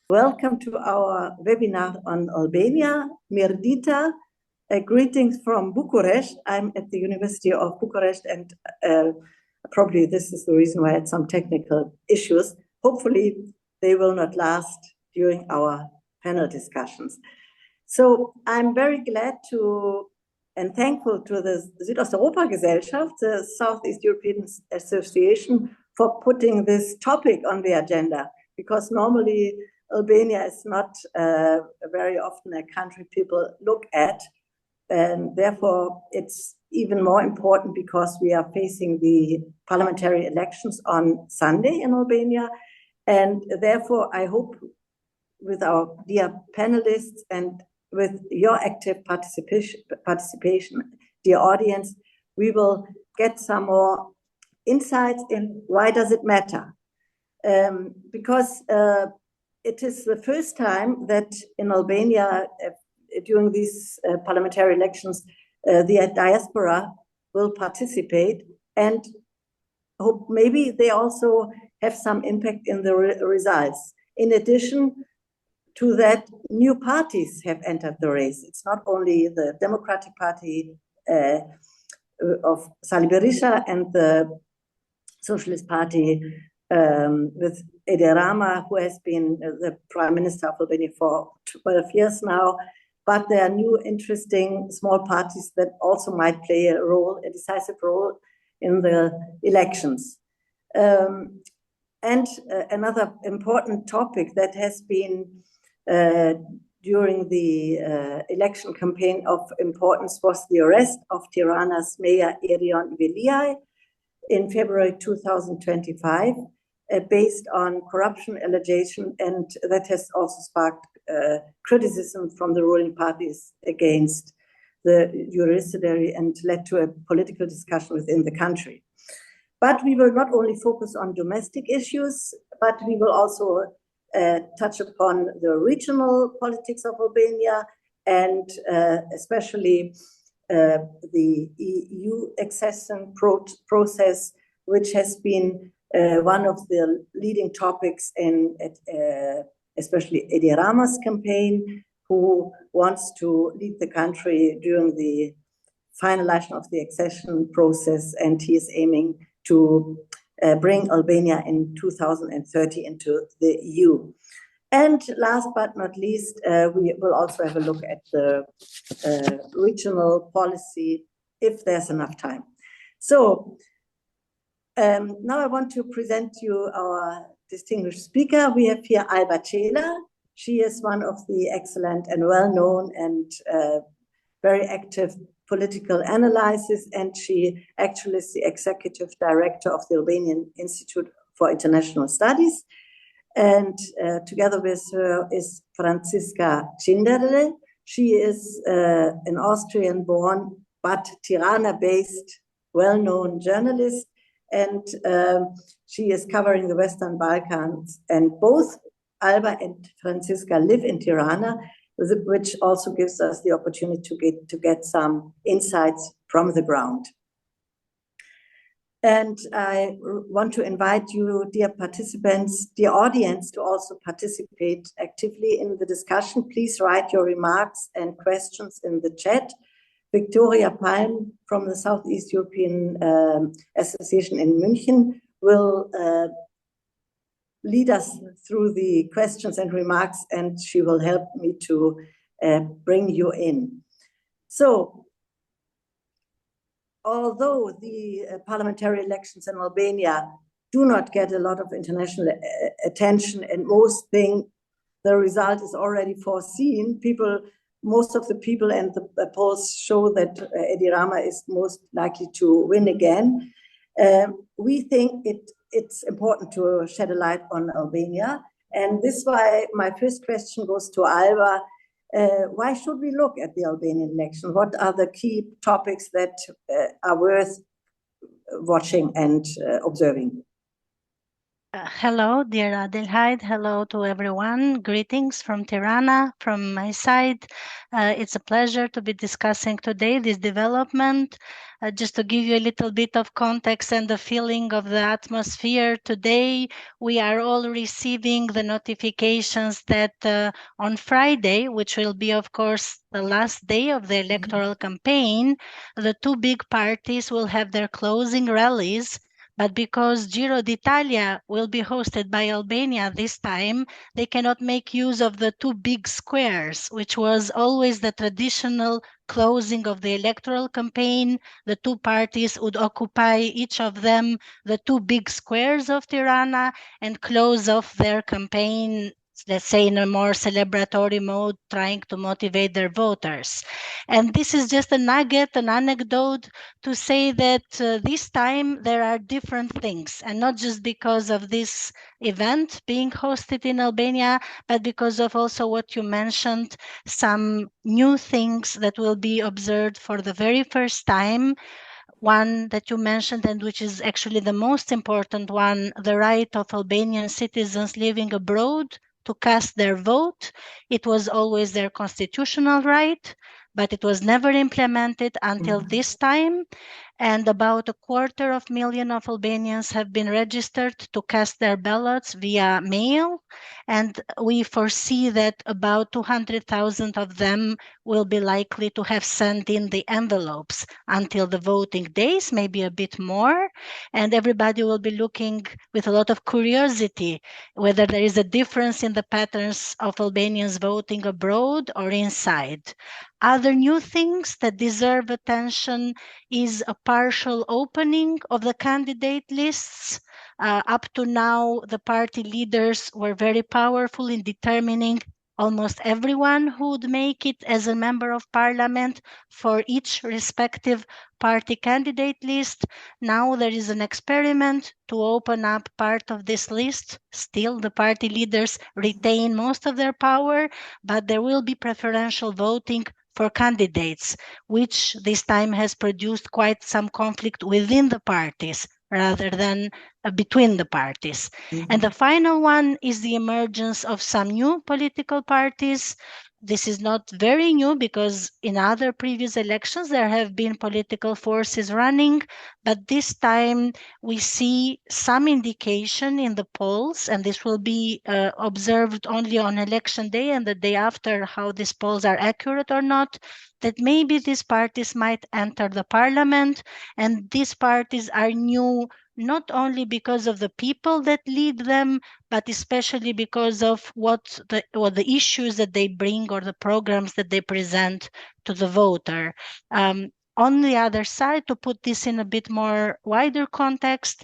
Welcome to our webinar on Albania. Mirdita, greetings from Bucharest. I'm at the University of Bucharest, and probably this is the reason why I had some technical issues. Hopefully they will not last during our panel discussions. So I'm very glad to and thankful to the Südosteuropa-Gesellschaft, the Southeast European Association, for putting this topic on the agenda, because normally Albania is not very often a country people look at, and therefore it's even more important because we are facing the parliamentary elections on Sunday in Albania, and therefore I hope with our dear panelists and with your active participation, dear audience, we will get some more insights in why does it matter. Because it is the first time that in Albania, during these parliamentary elections, the diaspora will participate, and hope maybe they also have some impact in the results. In addition to that, new parties have entered the race. It's not only the Democratic Party of Sali Berisha and the Socialist Party with Edi Rama, who has been the Prime Minister of Albania for 12 years now, but there are new interesting small parties that also might play a role, a decisive role in the elections. And another important topic that has been during the election campaign of importance was the arrest of Tirana's Mayor Erion Veliaj in February 2025, based on corruption allegation, and that has also sparked criticism from the ruling parties against the judiciary and led to a political discussion within the country. But we will not only focus on domestic issues, but we will also touch upon the regional politics of Albania, and especially the EU accession process, which has been one of the leading topics in especially Edi Rama's campaign, who wants to lead the country during the finalization of the accession process, and he is aiming to bring Albania in 2030 into the EU. And last but not least, we will also have a look at the regional policy if there's enough time. So now I want to present you our distinguished speaker. We have here Alba Cela. She is one of the excellent and well-known and very active political analysis, and she actually is the executive director of the Albanian Institute for International Studies. And together with her is Franziska Cinderle. She is an Austrian-born but Tirana-based, well-known journalist, and she is covering the Western Balkans. And both Alba and Franziska live in Tirana, which also gives us the opportunity to get some insights from the ground. And I want to invite you, dear participants, dear audience, to also participate actively in the discussion. Please write your remarks and questions in the chat. Victoria Palm from the Southeast European Association in München will lead us through the questions and remarks, and she will help me to bring you in. So, although the parliamentary elections in Albania do not get a lot of international attention, and most think the result is already foreseen, most of the people and the polls show that Edi Rama is most likely to win again. We think it's important to shed a light on Albania, and this is why my first question goes to Alba. Why should we look at the Albanian election? What are the key topics that are worth watching and observing? Hello, dear Adelheid. Hello to everyone. Greetings from Tirana, from my side. It's a pleasure to be discussing today this development. Just to give you a little bit of context and the feeling of the atmosphere today, we are all receiving the notifications that on Friday, which will be, of course, the last day of the electoral campaign, the two big parties will have their closing rallies. But because Giro d'Italia will be hosted by Albania this time, they cannot make use of the two big squares, which was always the traditional closing of the electoral campaign. The two parties would occupy, each of them, the two big squares of Tirana and close off their campaign, let's say, in a more celebratory mode, trying to motivate their voters. And this is just a nugget, an anecdote to say that this time there are different things, and not just because of this event being hosted in Albania, but because of also what you mentioned, some new things that will be observed for the very first time. One that you mentioned, and which is actually the most important one, the right of Albanian citizens living abroad to cast their vote. It was always their constitutional right, but it was never implemented until this time. And about 250,000 of Albanians have been registered to cast their ballots via mail. And we foresee that about 200,000 of them will be likely to have sent in the envelopes until the voting days, maybe a bit more. And everybody will be looking with a lot of curiosity whether there is a difference in the patterns of Albanians voting abroad or inside. Other new things that deserve attention is a partial opening of the candidate lists. Up to now, the party leaders were very powerful in determining almost everyone who would make it as a member of parliament for each respective party candidate list. Now there is an experiment to open up part of this list. Still, the party leaders retain most of their power, but there will be preferential voting for candidates, which this time has produced quite some conflict within the parties rather than between the parties. And the final one is the emergence of some new political parties. This is not very new because in other previous elections there have been political forces running, but this time we see some indication in the polls, and this will be observed only on election day and the day after, how these polls are accurate or not, that maybe these parties might enter the parliament. And these parties are new not only because of the people that lead them, but especially because of what the issues that they bring or the programs that they present to the voter. On the other side, to put this in a bit more wider context,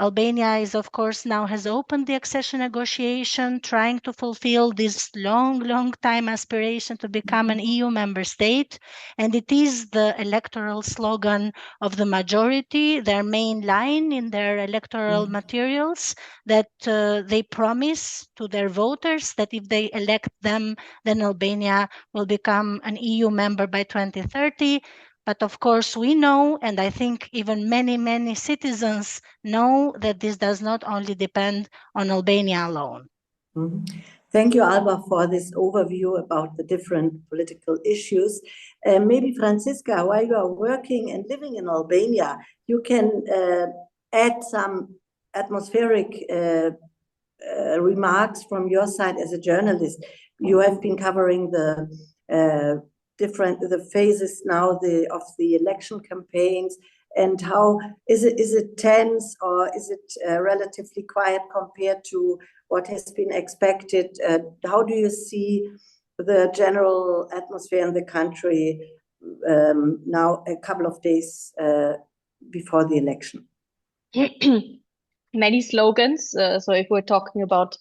Albania is, of course, now has opened the accession negotiation, trying to fulfill this long time aspiration to become an EU member state. And it is the electoral slogan of the majority, their main line in their electoral materials, that they promise to their voters that if they elect them, then Albania will become an EU member by 2030. But of course, we know, and I think even many citizens know, that this does not only depend on Albania alone. Thank you, Alba, for this overview about the different political issues. Maybe Franziska, while you are working and living in Albania, you can add some atmospheric remarks from your side as a journalist. You have been covering the phases now of the election campaigns, and how is it tense, or is it relatively quiet compared to what has been expected? How do you see the general atmosphere in the country now, a couple of days before the election? Many slogans. So if we're talking about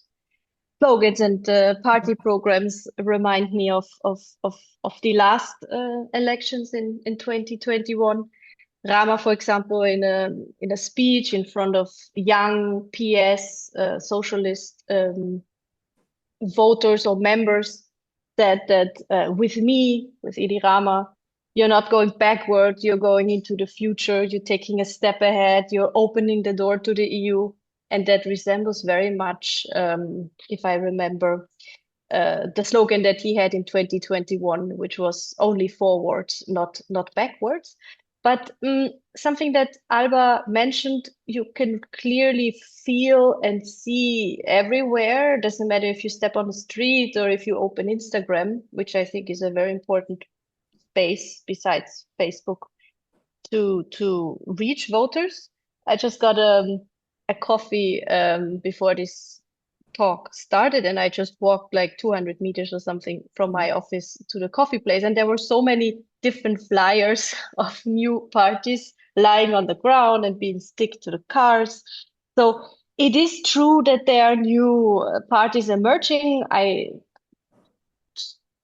slogans and party programs, remind me of the last elections in 2021. Rama, for example, in a speech in front of young PS socialist voters or members, said that with me, with Idi Rama, you're not going backward, you're going into the future, you're taking a step ahead, you're opening the door to the EU. and that resembles very much, if I remember, the slogan that he had in 2021, which was only forwards, not backwards. But something that Alba mentioned, you can clearly feel and see everywhere. Doesn't matter if you step on the street or if you open Instagram, which I think is a very important space besides Facebook to reach voters. I just got a coffee before this talk started, and I just walked like 200 meters or something from my office to the coffee place, and there were so many different flyers of new parties lying on the ground and being stick to the cars. So it is true that there are new parties emerging. I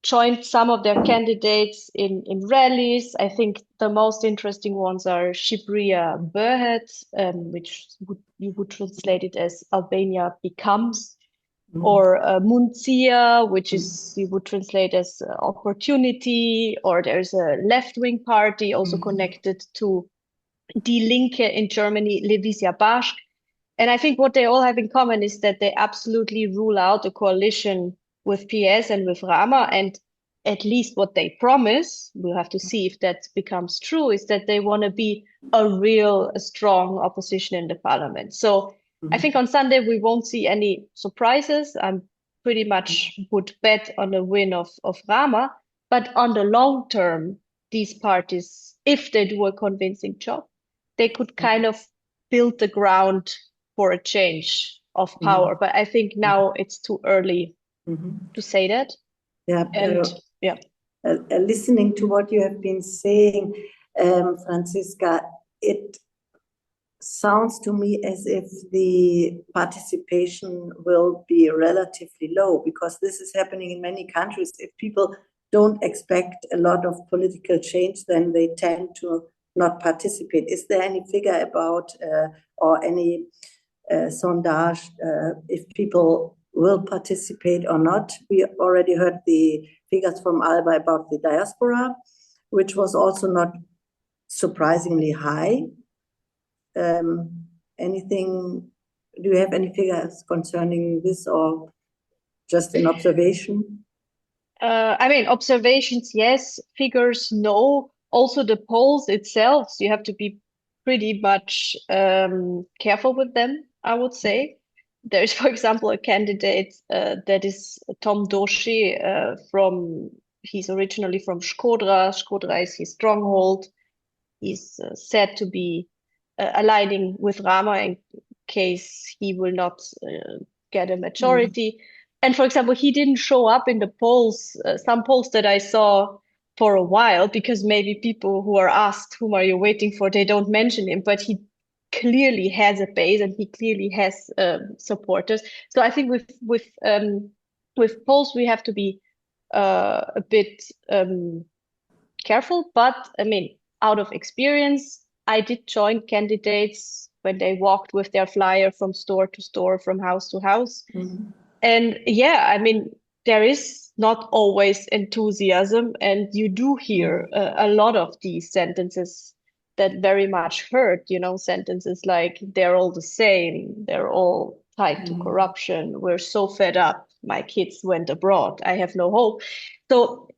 joined some of their candidates in rallies. I think the most interesting ones are Shqipëria Bëhet, which you would translate it as Albania becomes, or Mundësia, which is you would translate as opportunity, or there's a left-wing party also connected to Die Linke in Germany, Levizia Bashk. And I think what they all have in common is that they absolutely rule out a coalition with PS and with Rama. And at least what they promise, we'll have to see if that becomes true, is that they want to be a strong opposition in the parliament. So I think on Sunday we won't see any surprises. I'm pretty much would bet on a win of Rama. But on the long term, these parties, if they do a convincing job, they could kind of build the ground for a change of power. But I think now it's too early to say that. Yeah. And listening to what you have been saying, Franziska, it sounds to me as if the participation will be relatively low, because this is happening in many countries. If people don't expect a lot of political change, then they tend to not participate. Is there any figure about or any sondage if people will participate or not? We already heard the figures from Alba about the diaspora, which was also not surprisingly high. Anything? Do you have any figures concerning this, or just an observation? I mean, observations, yes. Figures, no. Also, the polls itself, you have to be pretty much careful with them, I would say. There's, for example, a candidate that is Tom Doshi he's originally from Shkodra. Shkodra is his stronghold. He's said to be aligning with Rama in case he will not get a majority. And for example, he didn't show up in the polls, some polls that I saw for a while, because maybe people who are asked, whom are you waiting for, they don't mention him, but he clearly has a base and he clearly has supporters. So I think with polls, we have to be a bit careful. But I mean, out of experience, I did join candidates when they walked with their flyer from store to store, from house to house. And yeah, I mean, there is not always enthusiasm, and you do hear a lot of these sentences that very much hurt, sentences like, they're all the same, they're all tied to corruption, we're so fed up, my kids went abroad, I have no hope. So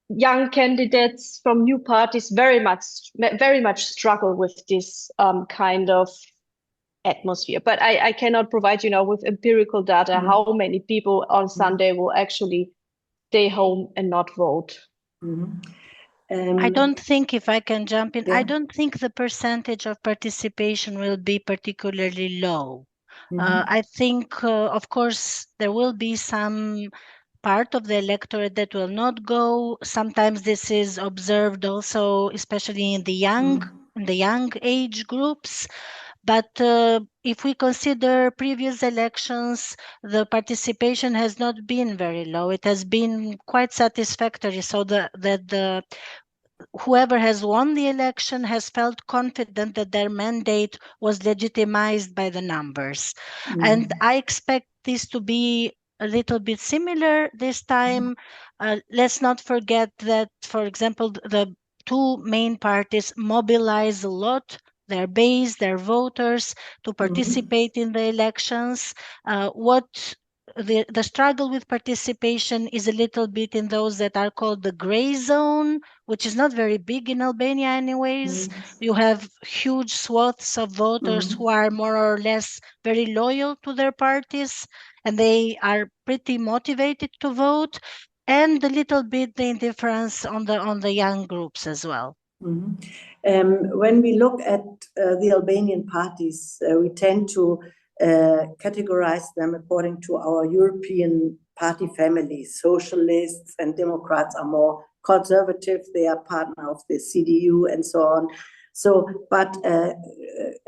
young candidates from new parties very much struggle with this kind of atmosphere. But I cannot provide with empirical data how many people on Sunday will actually stay home and not vote. I don't think, if I can jump in, Yeah. I don't think the percentage of participation will be particularly low. I think, of course, there will be some part of the electorate that will not go. Sometimes this is observed also, especially in the young age groups. But if we consider previous elections, the participation has not been very low. It has been quite satisfactory, so that whoever has won the election has felt confident that their mandate was legitimized by the numbers. And I expect this to be a little bit similar this time. Let's not forget that, for example, the two main parties mobilize a lot their base, their voters, to participate in the elections. What the struggle with participation is a little bit in those that are called the gray zone, which is not very big in Albania anyways. You have huge swaths of voters who are more or less very loyal to their parties, and they are pretty motivated to vote, and a little bit the indifference on the young groups as well. When we look at the Albanian parties, we tend to categorize them according to our European party families. Socialists and Democrats are more conservative. They are partner of the CDU and so on. So, but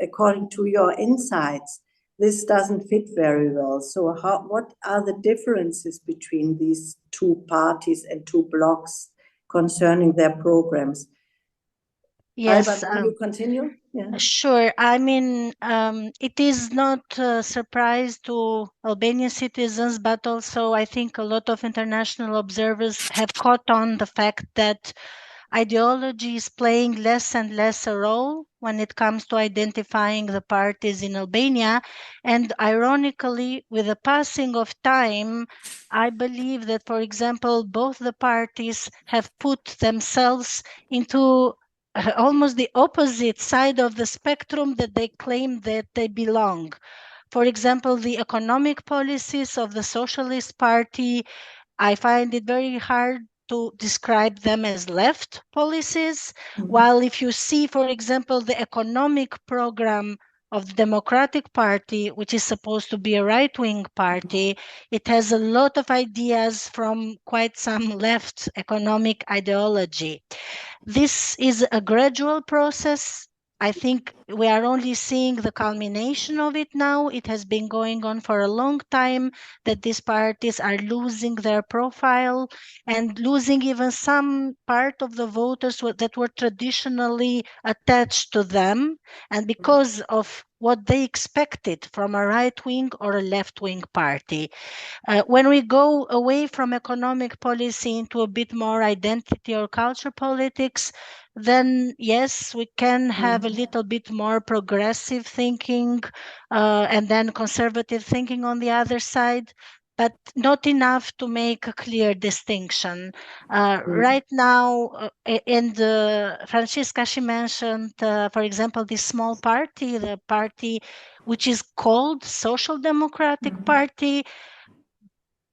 according to your insights, this doesn't fit very well. So what are the differences between these two parties and two blocs concerning their programs? Yes, Albert, will you continue? Yeah. Sure. I mean, it is not a surprise to Albanian citizens, but also I think a lot of international observers have caught on the fact that ideology is playing less and less a role when it comes to identifying the parties in Albania. And ironically, with the passing of time, I believe that, for example, both the parties have put themselves into almost the opposite side of the spectrum that they claim that they belong. For example, the economic policies of the Socialist Party, I find it very hard to describe them as left policies, while if you see, for example, the economic program of the Democratic Party, which is supposed to be a right-wing party, it has a lot of ideas from quite some left economic ideology. This is a gradual process. I think we are only seeing the culmination of it now. It has been going on for a long time that these parties are losing their profile and losing even some part of the voters that were traditionally attached to them, and because of what they expected from a right-wing or a left-wing party. When we go away from economic policy into a bit more identity or culture politics, then yes, we can have a little bit more progressive thinking and then conservative thinking on the other side, but not enough to make a clear distinction. Right now, and Francisca, she mentioned, for example, this small party, the party which is called Social Democratic Party,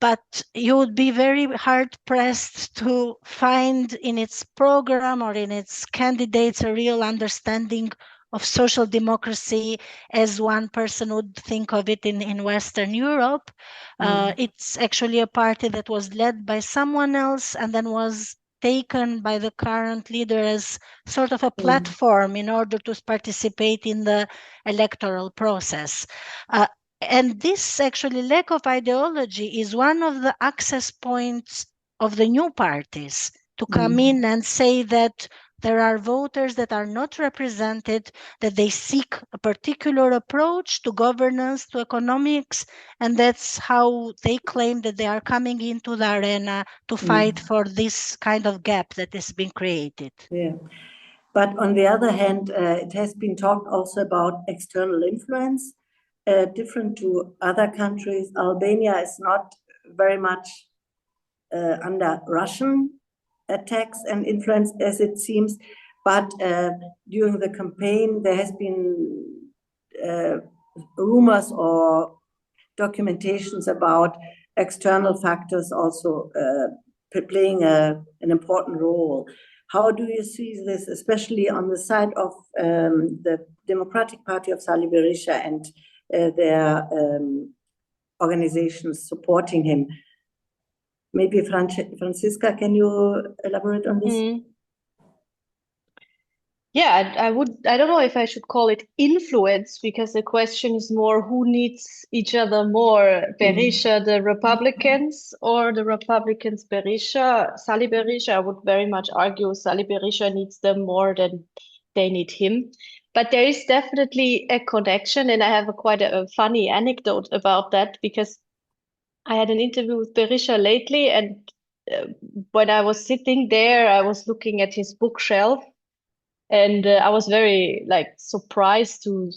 but you would be very hard pressed to find in its program or in its candidates a real understanding of social democracy as one person would think of it in Western Europe. It's actually a party that was led by someone else and then was taken by the current leader as sort of a platform in order to participate in the electoral process. And this actually lack of ideology is one of the access points of the new parties to come in and say that there are voters that are not represented, that they seek a particular approach to governance, to economics, and that's how they claim that they are coming into the arena to fight for this kind of gap that has been created. Yeah. But on the other hand, it has been talked also about external influence. Different to other countries, Albania is not very much under Russian attacks and influence as it seems, but during the campaign there has been rumors or documentations about external factors also playing an important role. How do you see this, especially on the side of the Democratic Party of Sali Berisha and their organizations supporting him? Maybe Francisca, can you elaborate on this? Yeah, I don't know if I should call it influence, because the question is more who needs each other more, Berisha, the Republicans, or the Republicans, Berisha, Sali Berisha. I would very much argue Sali Berisha needs them more than they need him. But there is definitely a connection, and I have quite a funny anecdote about that, because I had an interview with Berisha lately, and when I was sitting there, I was looking at his bookshelf, And I was very surprised to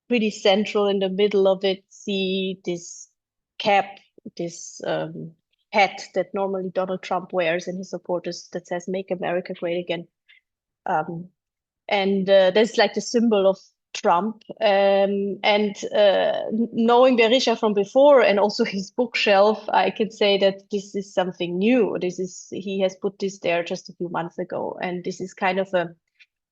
pretty central in the middle of it see this cap, this hat that normally Donald Trump wears and his supporters that says "Make America Great Again." And that's like the symbol of Trump. And knowing Berisha from before and also his bookshelf, I can say that this is something new. He has put this there just a few months ago, and this is kind of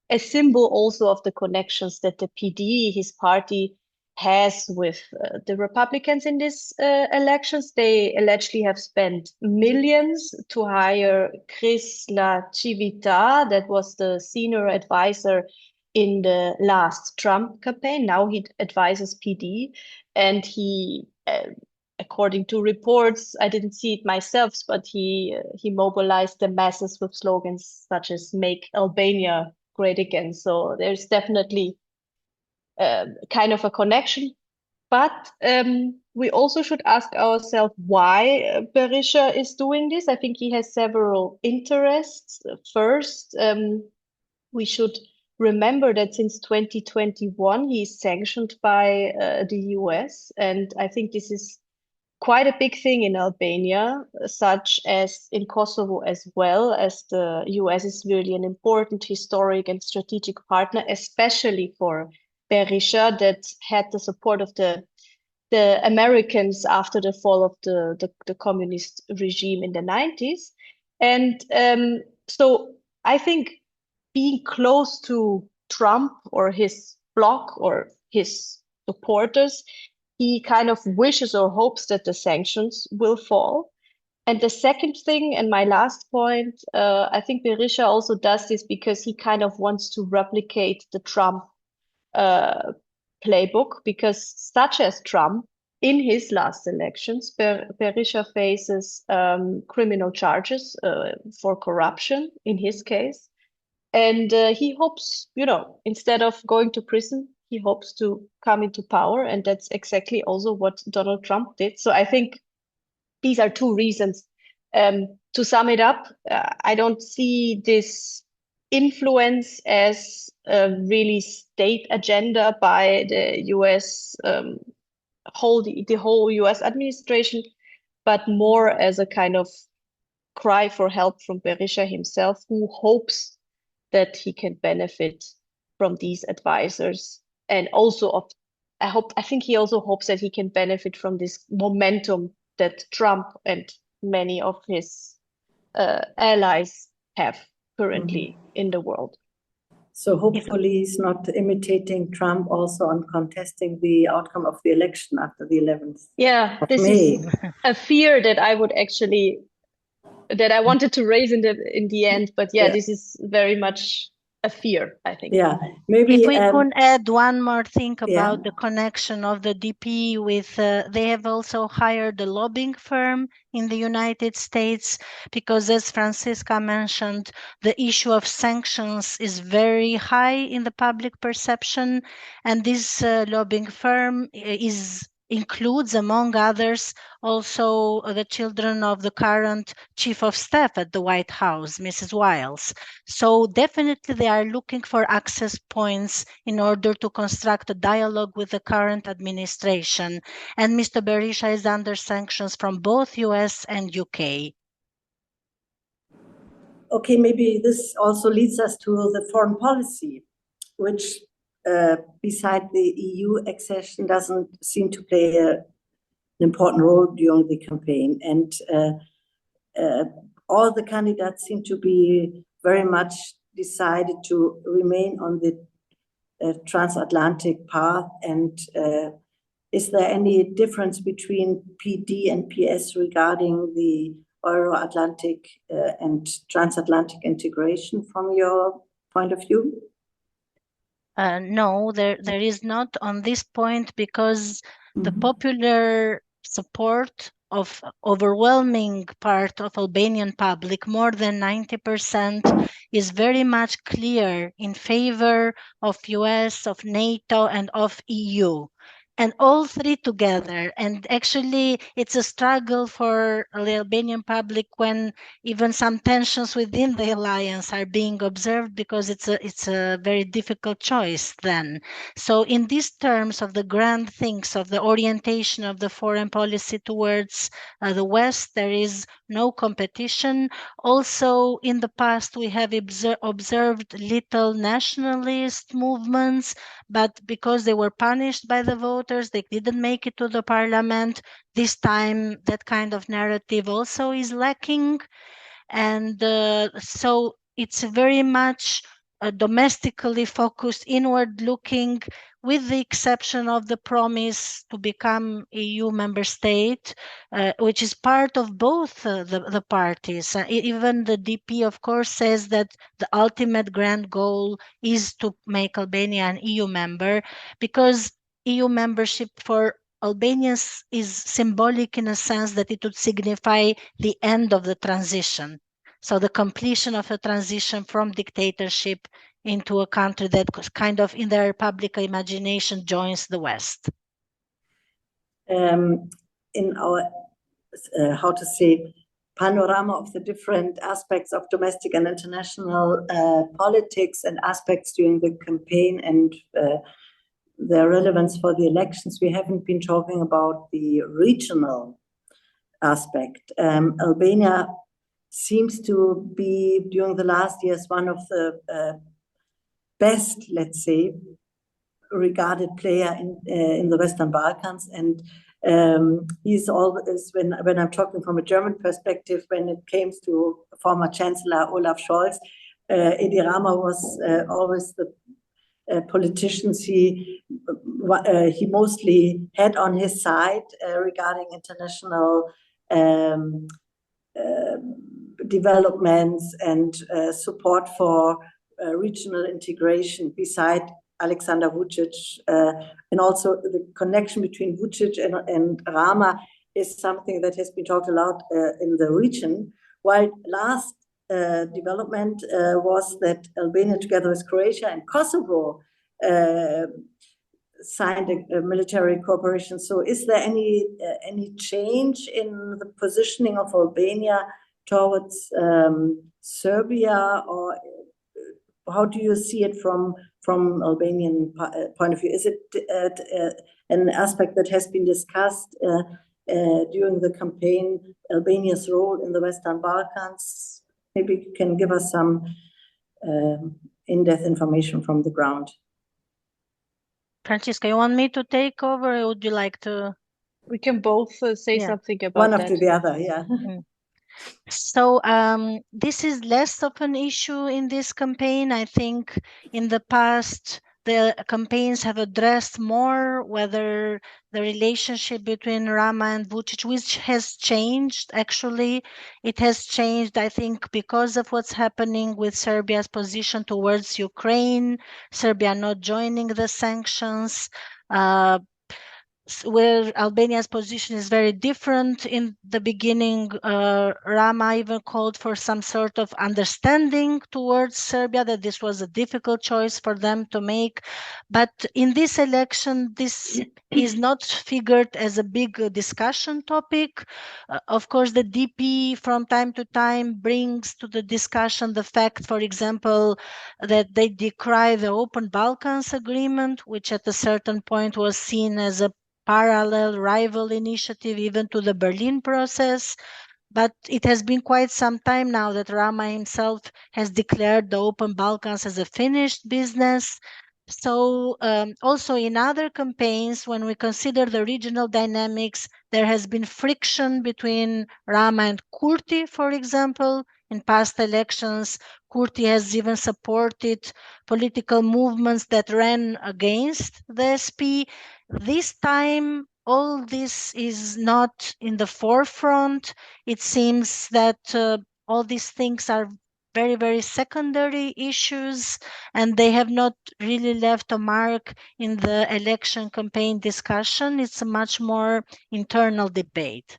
a symbol also of the connections that the PD, his party, has with the Republicans in these elections. They allegedly have spent millions to hire Chris La Civita, that was the senior advisor in the last Trump campaign. Now he advises PD, and he, according to reports, I didn't see it myself, but he mobilized the masses with slogans such as "Make Albania Great Again." So there's definitely kind of a connection. But we also should ask ourselves why Berisha is doing this. I think he has several interests. First, we should remember that since 2021, he is sanctioned by the US. And I think this is quite a big thing in Albania, such as in Kosovo as well, as the US is really an important historic and strategic partner, especially for Berisha, that had the support of the Americans after the fall of the communist regime in the 90s. And so I think being close to Trump or his bloc or his supporters, he kind of wishes or hopes that the sanctions will fall. And the second thing, and my last point, I think Berisha also does this because he kind of wants to replicate the Trump playbook, because such as Trump, in his last elections, Berisha faces criminal charges for corruption in his case. And he hopes, instead of going to prison, he hopes to come into power. And that's exactly also what Donald Trump did. So I think these are two reasons. To sum it up, I don't see this influence as a really state agenda by the US, the whole US administration, but more as a kind of cry for help from Berisha himself, who hopes that he can benefit from these advisors. And also I think he also hopes that he can benefit from this momentum that Trump and many of his allies have currently in the world. So hopefully he's not imitating Trump also on contesting the outcome of the election after the 11th of May. Is a fear that I wanted to raise in the end, but this is very much a fear, I think. Yeah, maybe if we could add one more thing about the connection of the DP with, they have also hired a lobbying firm in the United States, because as Francisca mentioned, the issue of sanctions is very high in the public perception, and this lobbying firm includes, among others, also the children of the current chief of staff at the White House, Mrs. Wiles. So definitely they are looking for access points in order to construct a dialogue with the current administration. And Mr. Berisha is under sanctions from both US and UK. Okay, maybe this also leads us to the foreign policy, which beside the EU accession doesn't seem to play an important role during the campaign. And all the candidates seem to be very much decided to remain on the transatlantic path. And is there any difference between PD and PS regarding the Euro-Atlantic and transatlantic integration from your point of view? No, there is not on this point, because the popular support of overwhelming part of Albanian public, more than 90%, is very much clear in favor of US, of NATO, and of EU. and all three together. And actually, it's a struggle for the Albanian public when even some tensions within the alliance are being observed, because it's a very difficult choice then. So in these terms of the grand things of the orientation of the foreign policy towards the West, there is no competition. Also, in the past, we have observed little nationalist movements, but because they were punished by the voters, they didn't make it to the parliament. This time, that kind of narrative also is lacking. And so it's very much domestically focused, inward looking, with the exception of the promise to become EU member state, which is part of both the parties. Even the DP, of course, says that the ultimate grand goal is to make Albania an EU member, because EU membership for Albanians is symbolic in a sense that it would signify the end of the transition. So the completion of a transition from dictatorship into a country that kind of in their public imagination joins the West. In our, how to say, panorama of the different aspects of domestic and international politics and aspects during the campaign and their relevance for the elections, we haven't been talking about the regional aspect. Albania seems to be, during the last years, one of the best, let's say, regarded player in the Western Balkans. And he's always, when I'm talking from a German perspective, when it came to former Chancellor Olaf Scholz, Edi Rama was always the politicians he mostly had on his side regarding international developments and support for regional integration beside Alexander Vučić, and also the connection between Vučić and Rama is something that has been talked a lot in the region. While last development was that Albania, together with Croatia and Kosovo, signed a military cooperation. So is there any change in the positioning of Albania towards Serbia, or how do you see it from Albanian point of view? Is it an aspect that has been discussed during the campaign, Albania's role in the Western Balkans? Maybe you can give us some in-depth information from the ground. Francisca, you want me to take over, or would you like to? We can both say something about one that. after the other, yeah. So this is less of an issue in this campaign. I think in the past, the campaigns have addressed more whether the relationship between Rama and Vučić, which has changed, actually. It has changed, I think, because of what's happening with Serbia's position towards Ukraine, Serbia not joining the sanctions, where Albania's position is very different. In the beginning, Rama even called for some sort of understanding towards Serbia, that this was a difficult choice for them to make. But in this election, this is not figured as a big discussion topic. Of course, the DP from time to time brings to the discussion the fact, for example, that they decry the Open Balkans Agreement, which at a certain point was seen as a parallel rival initiative even to the Berlin process. But it has been quite some time now that Rama himself has declared the Open Balkans as a finished business. So also in other campaigns, when we consider the regional dynamics, there has been friction between Rama and Kurti, for example. In past elections, Kurti has even supported political movements that ran against the SP. This time, all this is not in the forefront. It seems that all these things are very, very secondary issues, and they have not really left a mark in the election campaign discussion. It's a much more internal debate.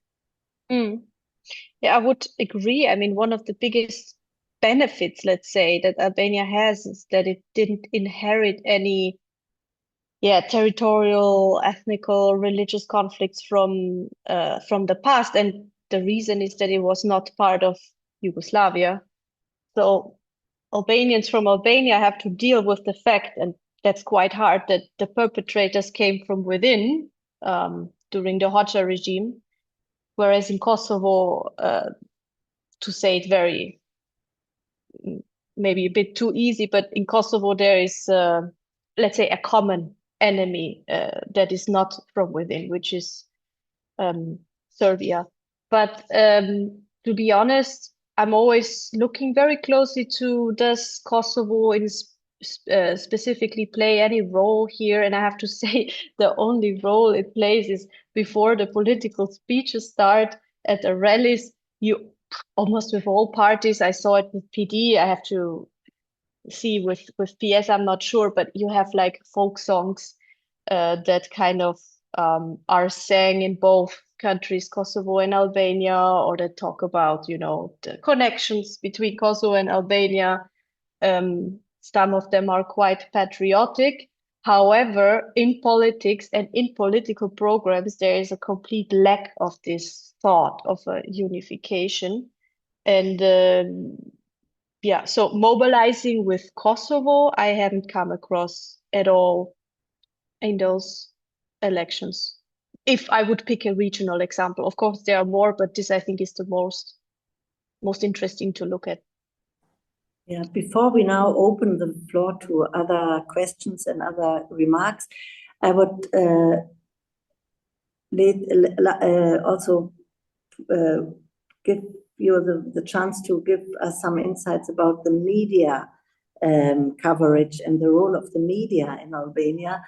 Yeah, I would agree. I mean, one of the biggest benefits, let's say, that Albania has is that it didn't inherit any territorial, ethnical, religious conflicts from the past, and the reason is that it was not part of Yugoslavia. So Albanians from Albania have to deal with the fact, and that's quite hard, that the perpetrators came from within during the Hoxha regime, whereas in Kosovo, to say it very, maybe a bit too easy, but in Kosovo there is, let's say, a common enemy that is not from within, which is Serbia. But to be honest, I'm always looking very closely to, does Kosovo specifically play any role here? And I have to say, the only role it plays is before the political speeches start at the rallies. You almost with all parties, I saw it with PD. I have to see with PS, I'm not sure, but you have like folk songs that kind of are sang in both countries, Kosovo and Albania, or that talk about, the connections between Kosovo and Albania. Some of them are quite patriotic. However, in politics and in political programs, there is a complete lack of this thought of a unification. And so mobilizing with Kosovo, I haven't come across at all in those elections. If I would pick a regional example, of course there are more, but this I think is the most interesting to look at. Yeah, before we now open the floor to other questions and other remarks, I would also give you the chance to give us some insights about the media coverage and the role of the media in Albania.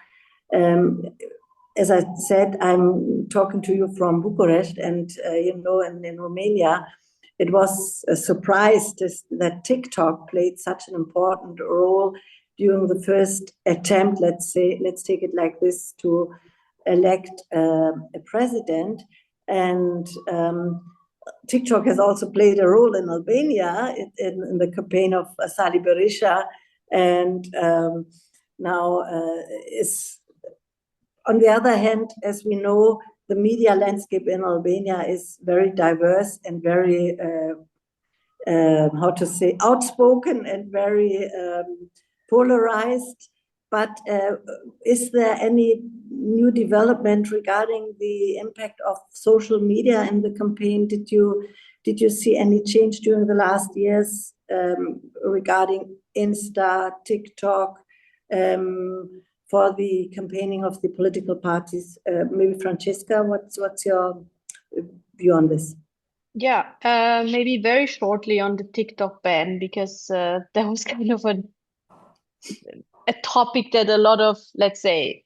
As I said, I'm talking to you from Bucharest, and in Romania, it was a surprise that TikTok played such an important role during the first attempt, let's take it like this, to elect a president. And TikTok has also played a role in Albania in the campaign of Sali Berisha, and now is, on the other hand, as we know, the media landscape in Albania is very diverse and very, outspoken and very polarized. But is there any new development regarding the impact of social media in the campaign? Did you see any change during the last years regarding Insta, TikTok, for the campaigning of the political parties? Maybe Francesca, what's your view on this? Yeah, maybe very shortly on the TikTok ban, because that was kind of a topic that a lot of, let's say,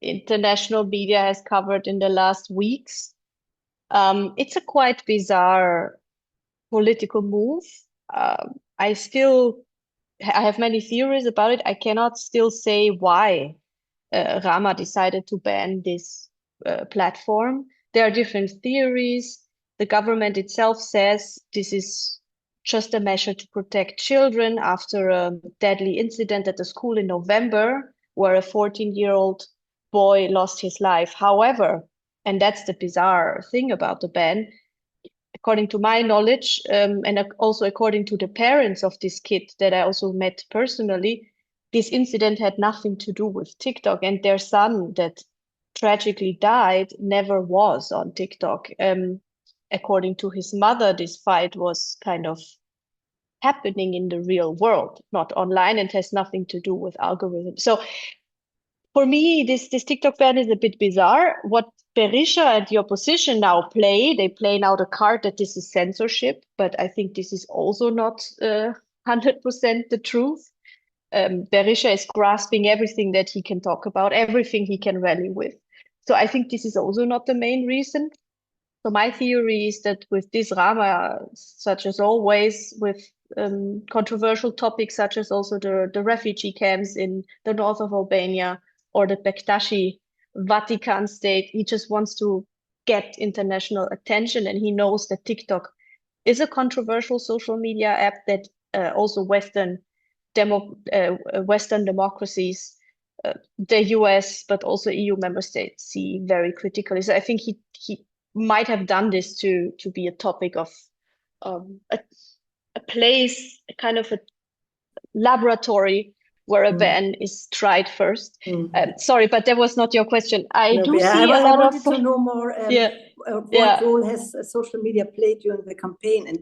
international media has covered in the last weeks. It's a quite bizarre political move. I have many theories about it. I cannot still say why Rama decided to ban this platform. There are different theories. The government itself says this is just a measure to protect children after a deadly incident at the school in November, where a 14-year-old boy lost his life. However, and that's the bizarre thing about the ban, according to my knowledge, and also according to the parents of this kid that I also met personally, this incident had nothing to do with TikTok, and their son that tragically died never was on TikTok. According to his mother, this fight was kind of happening in the real world, not online, and has nothing to do with algorithms. So for me, this TikTok ban is a bit bizarre. What Berisha and the opposition now they play now the card that this is censorship, but I think this is also not 100% the truth. Berisha is grasping everything that he can talk about, everything he can rally with. So I think this is also not the main reason. So my theory is that with this Rama, such as always, with controversial topics such as also the refugee camps in the north of Albania or the Bektashi Vatican state, he just wants to get international attention, and he knows that TikTok is a controversial social media app that also Western democracies the US, but also EU member states see very critically. So I think he might have done this to be a topic of a place, a kind of a laboratory where a ban is tried first. Sorry, but that was not your question. I wanted to know more. What role has social media played during the campaign, and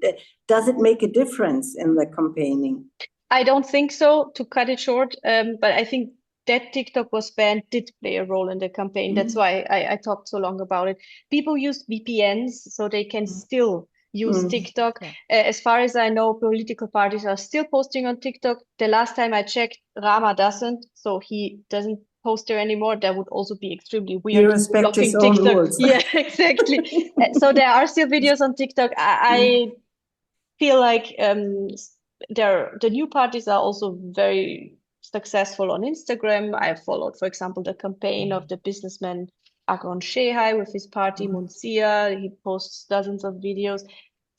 does it make a difference in the campaigning? I don't think so, to cut it short. But I think that TikTok was banned did play a role in the campaign. That's why I talked so long about it. People use VPNs, so they can still use TikTok. As far as I know, political parties are still posting on TikTok. The last time I checked, Rama doesn't, so he doesn't post there anymore. That would also be extremely weird. He respects his own rules. Yeah, exactly. So there are still videos on TikTok. I feel like the new parties are also very successful on Instagram. I followed, for example, the campaign of the businessman Agron Shehai with his party Munsia. He posts dozens of videos.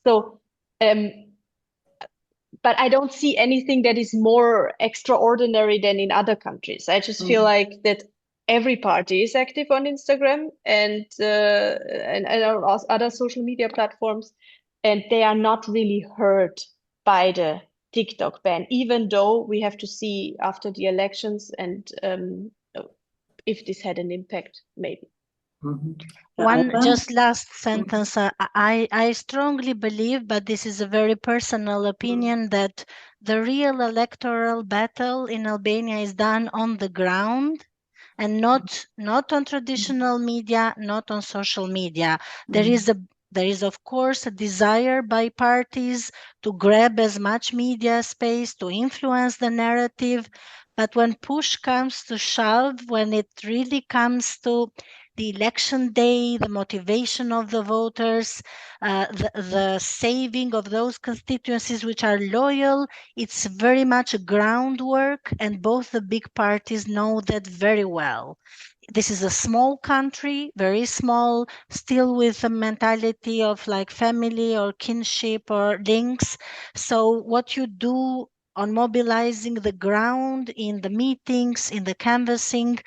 So, but I don't see anything that is more extraordinary than in other countries. I just feel like that every party is active on Instagram and other social media platforms, and they are not really hurt by the TikTok ban, even though we have to see after the elections and if this had an impact, maybe. One just last sentence. I strongly believe, but this is a very personal opinion, that the real electoral battle in Albania is done on the ground and not on traditional media, not on social media. There is of course a desire by parties to grab as much media space, to influence the narrative, but when push comes to shove, when it really comes to the election day, the motivation of the voters, the saving of those constituencies which are loyal, it's very much groundwork, and both the big parties know that very well. This is a small country, very small, still with a mentality of like family or kinship or links. So what you do on mobilizing the ground in the meetings, in the canvassing,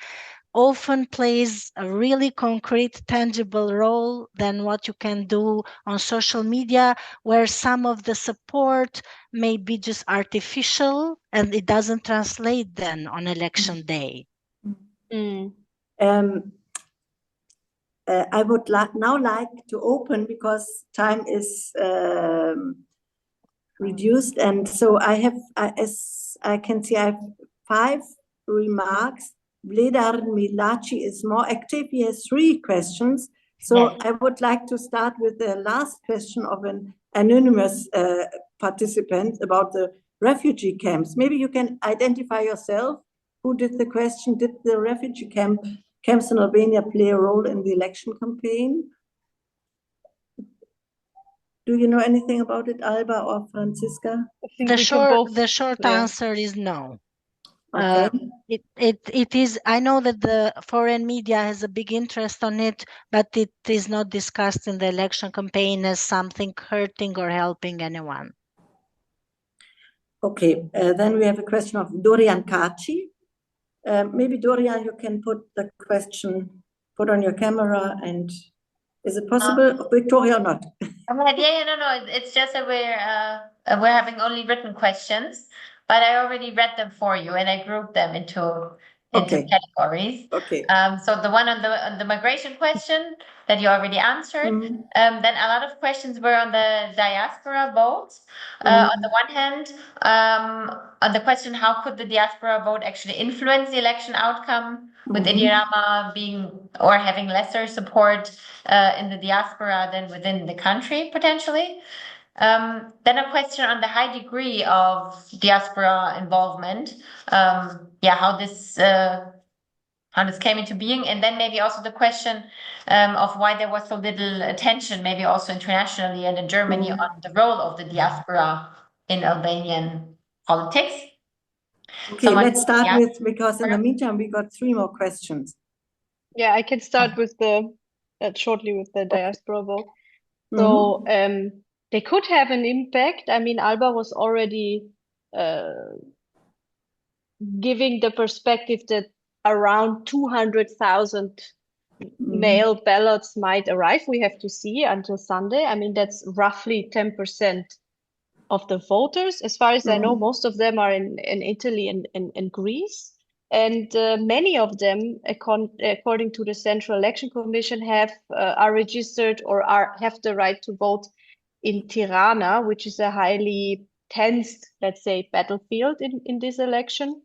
often plays a really concrete, tangible role than what you can do on social media, where some of the support may be just artificial and it doesn't translate then on election day. I would now like to open, because time is reduced, and so as I can see, I have 5 remarks. Bledar Milaci is more active. He has 3 questions. So I would like to start with the last question of an anonymous participant about the refugee camps. Maybe you can identify yourself. Who did the question? Did the refugee camps in Albania play a role in the election campaign? Do you know anything about it, Alba or Franziska? The short answer is no. Okay. It is. I know that the foreign media has a big interest on it, but it is not discussed in the election campaign as something hurting or helping anyone. Okay. Then we have a question of Dorian Kaci. Maybe Dorian, you can put the question, put on your camera, and is it possible, Victoria, or not? No. It's just that we're having only written questions, but I already read them for you, and I grouped them into categories. Okay. So the one on the migration question that you already answered. Then a lot of questions were on the diaspora vote. On the one hand, on the question, how could the diaspora vote actually influence the election outcome, with Edi Rama being or having lesser support in the diaspora than within the country potentially. Then a question on the high degree of diaspora involvement. How this came into being, and then maybe also the question of why there was so little attention, maybe also internationally and in Germany, on the role of the diaspora in Albanian politics. Okay, let's start with, because in the meantime we got 3 more questions. Yeah, I can start with shortly with the diaspora vote. So they could have an impact. I mean, Alba was already giving the perspective that around 200,000 mail ballots might arrive. We have to see until Sunday. I mean, that's roughly 10% of the voters. As far as I know, most of them are in Italy and Greece. And many of them, according to the Central Election Commission, are registered or have the right to vote in Tirana, which is a highly tense, let's say, battlefield in this election.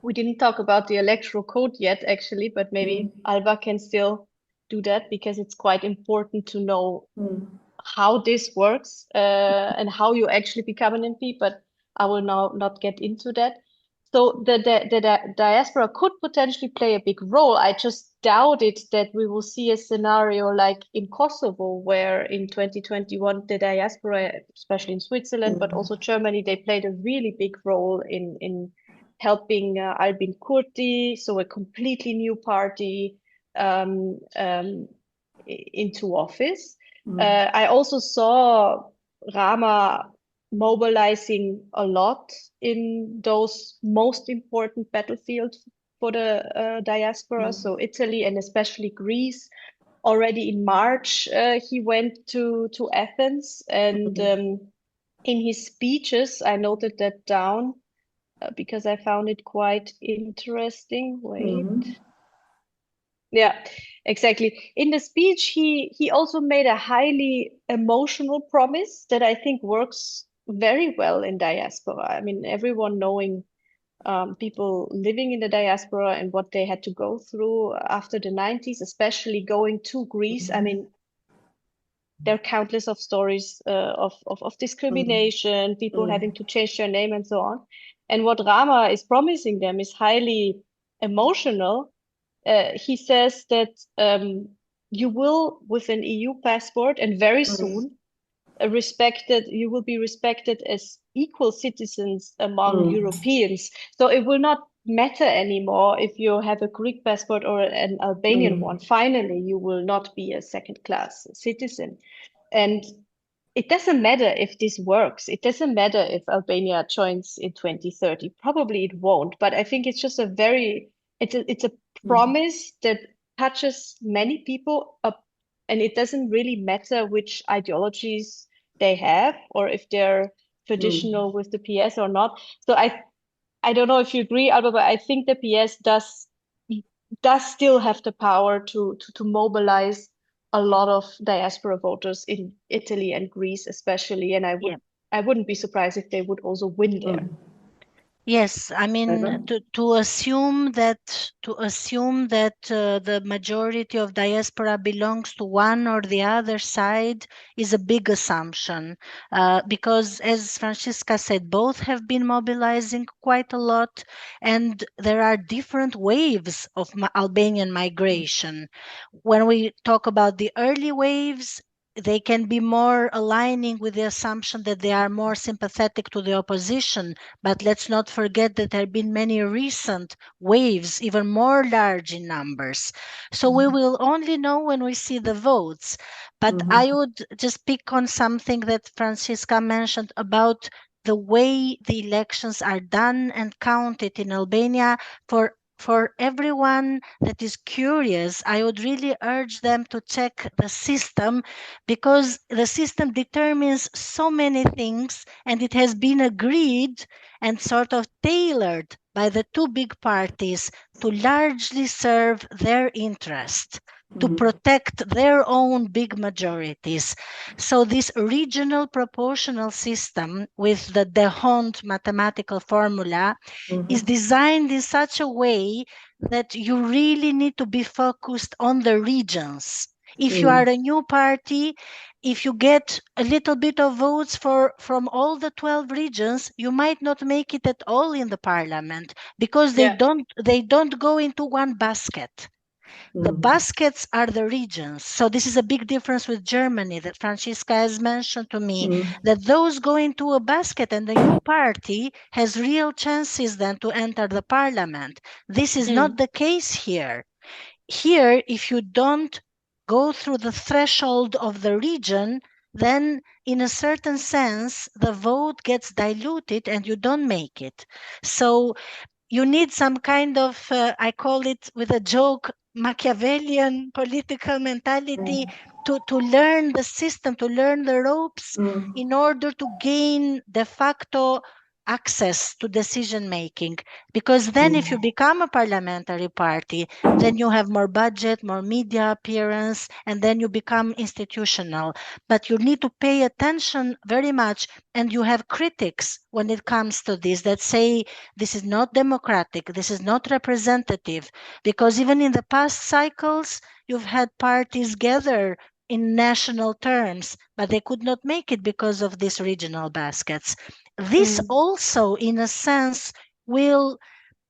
We didn't talk about the electoral code yet, actually, but maybe Alba can still do that because it's quite important to know how this works and how you actually become an MP, but I will now not get into that. So the diaspora could potentially play a big role. I just doubted that we will see a scenario like in Kosovo, where in 2021, the diaspora, especially in Switzerland, but also Germany, they played a really big role in helping Albin Kurti, so a completely new party, into office. I also saw Rama mobilizing a lot in those most important battlefields for the diaspora, so Italy and especially Greece. Already in March, he went to Athens, and in his speeches, I noted that down because I found it quite interesting. Wait. Yeah, exactly. In the speech, he also made a highly emotional promise that I think works very well in diaspora. I mean, everyone knowing people living in the diaspora and what they had to go through after the 90s, especially going to Greece. I mean, there are countless of stories of discrimination, people having to change their name and so on. And what Rama is promising them is highly emotional. He says that you will, with an EU passport, and very soon, you will be respected as equal citizens among Europeans. So it will not matter anymore if you have a Greek passport or an Albanian one. Finally, you will not be a second-class citizen. And it doesn't matter if this works. It doesn't matter if Albania joins in 2030. Probably it won't. But I think it's just it's a promise that touches many people up, and it doesn't really matter which ideologies they have or if they're traditional with the PS or not. So I don't know if you agree, Alba, but I think the PS does still have the power to mobilize a lot of diaspora voters in Italy and Greece, especially, and I wouldn't be surprised if they would also win there. Yes, I mean to assume that the majority of diaspora belongs to one or the other side is a big assumption, because as Francisca said, both have been mobilizing quite a lot, and there are different waves of Albanian migration. When we talk about the early waves, they can be more aligning with the assumption that they are more sympathetic to the opposition. But let's not forget that there have been many recent waves, even more large in numbers. So we will only know when we see the votes. But I would just pick on something that Francisca mentioned about the way the elections are done and counted in Albania. For everyone that is curious, I would really urge them to check the system, because the system determines so many things, and it has been agreed and sort of tailored by the two big parties to largely serve their interest, to protect their own big majorities. So this regional proportional system with the D'Hondt mathematical formula is designed in such a way that you really need to be focused on the regions. If you are a new party, if you get a little bit of votes from all the 12 regions, you might not make it at all in the parliament, because they don't go into one basket. The baskets are the regions. So this is a big difference with Germany that Francisca has mentioned to me, that those go into a basket and the new party has real chances then to enter the parliament. This is not the case here. Here, if you don't go through the threshold of the region, then in a certain sense, the vote gets diluted and you don't make it. So you need some kind of, I call it with a joke, Machiavellian political mentality to learn the system, to learn the ropes in order to gain de facto access to decision making. Because then if you become a parliamentary party, then you have more budget, more media appearance, and then you become institutional. But you need to pay attention very much, and you have critics when it comes to this that say this is not democratic, this is not representative, because even in the past cycles, you've had parties gather in national terms, but they could not make it because of these regional baskets. This also, in a sense, will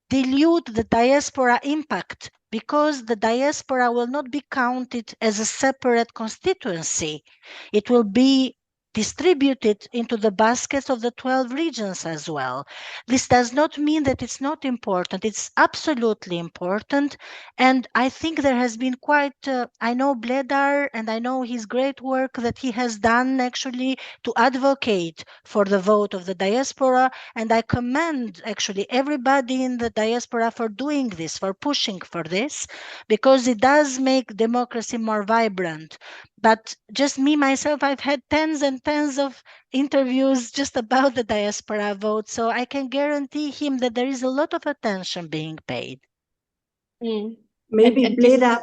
dilute the diaspora impact, because the diaspora will not be counted as a separate constituency. It will be distributed into the baskets of the 12 regions as well. This does not mean that it's not important. It's absolutely important. And I think there has been quite, I know Bledar and I know his great work that he has done actually to advocate for the vote of the diaspora. And I commend actually everybody in the diaspora for doing this, for pushing for this, because it does make democracy more vibrant. But just me, myself, I've had tens and tens of interviews just about the diaspora vote. So I can guarantee him that there is a lot of attention being paid. Maybe Bleda,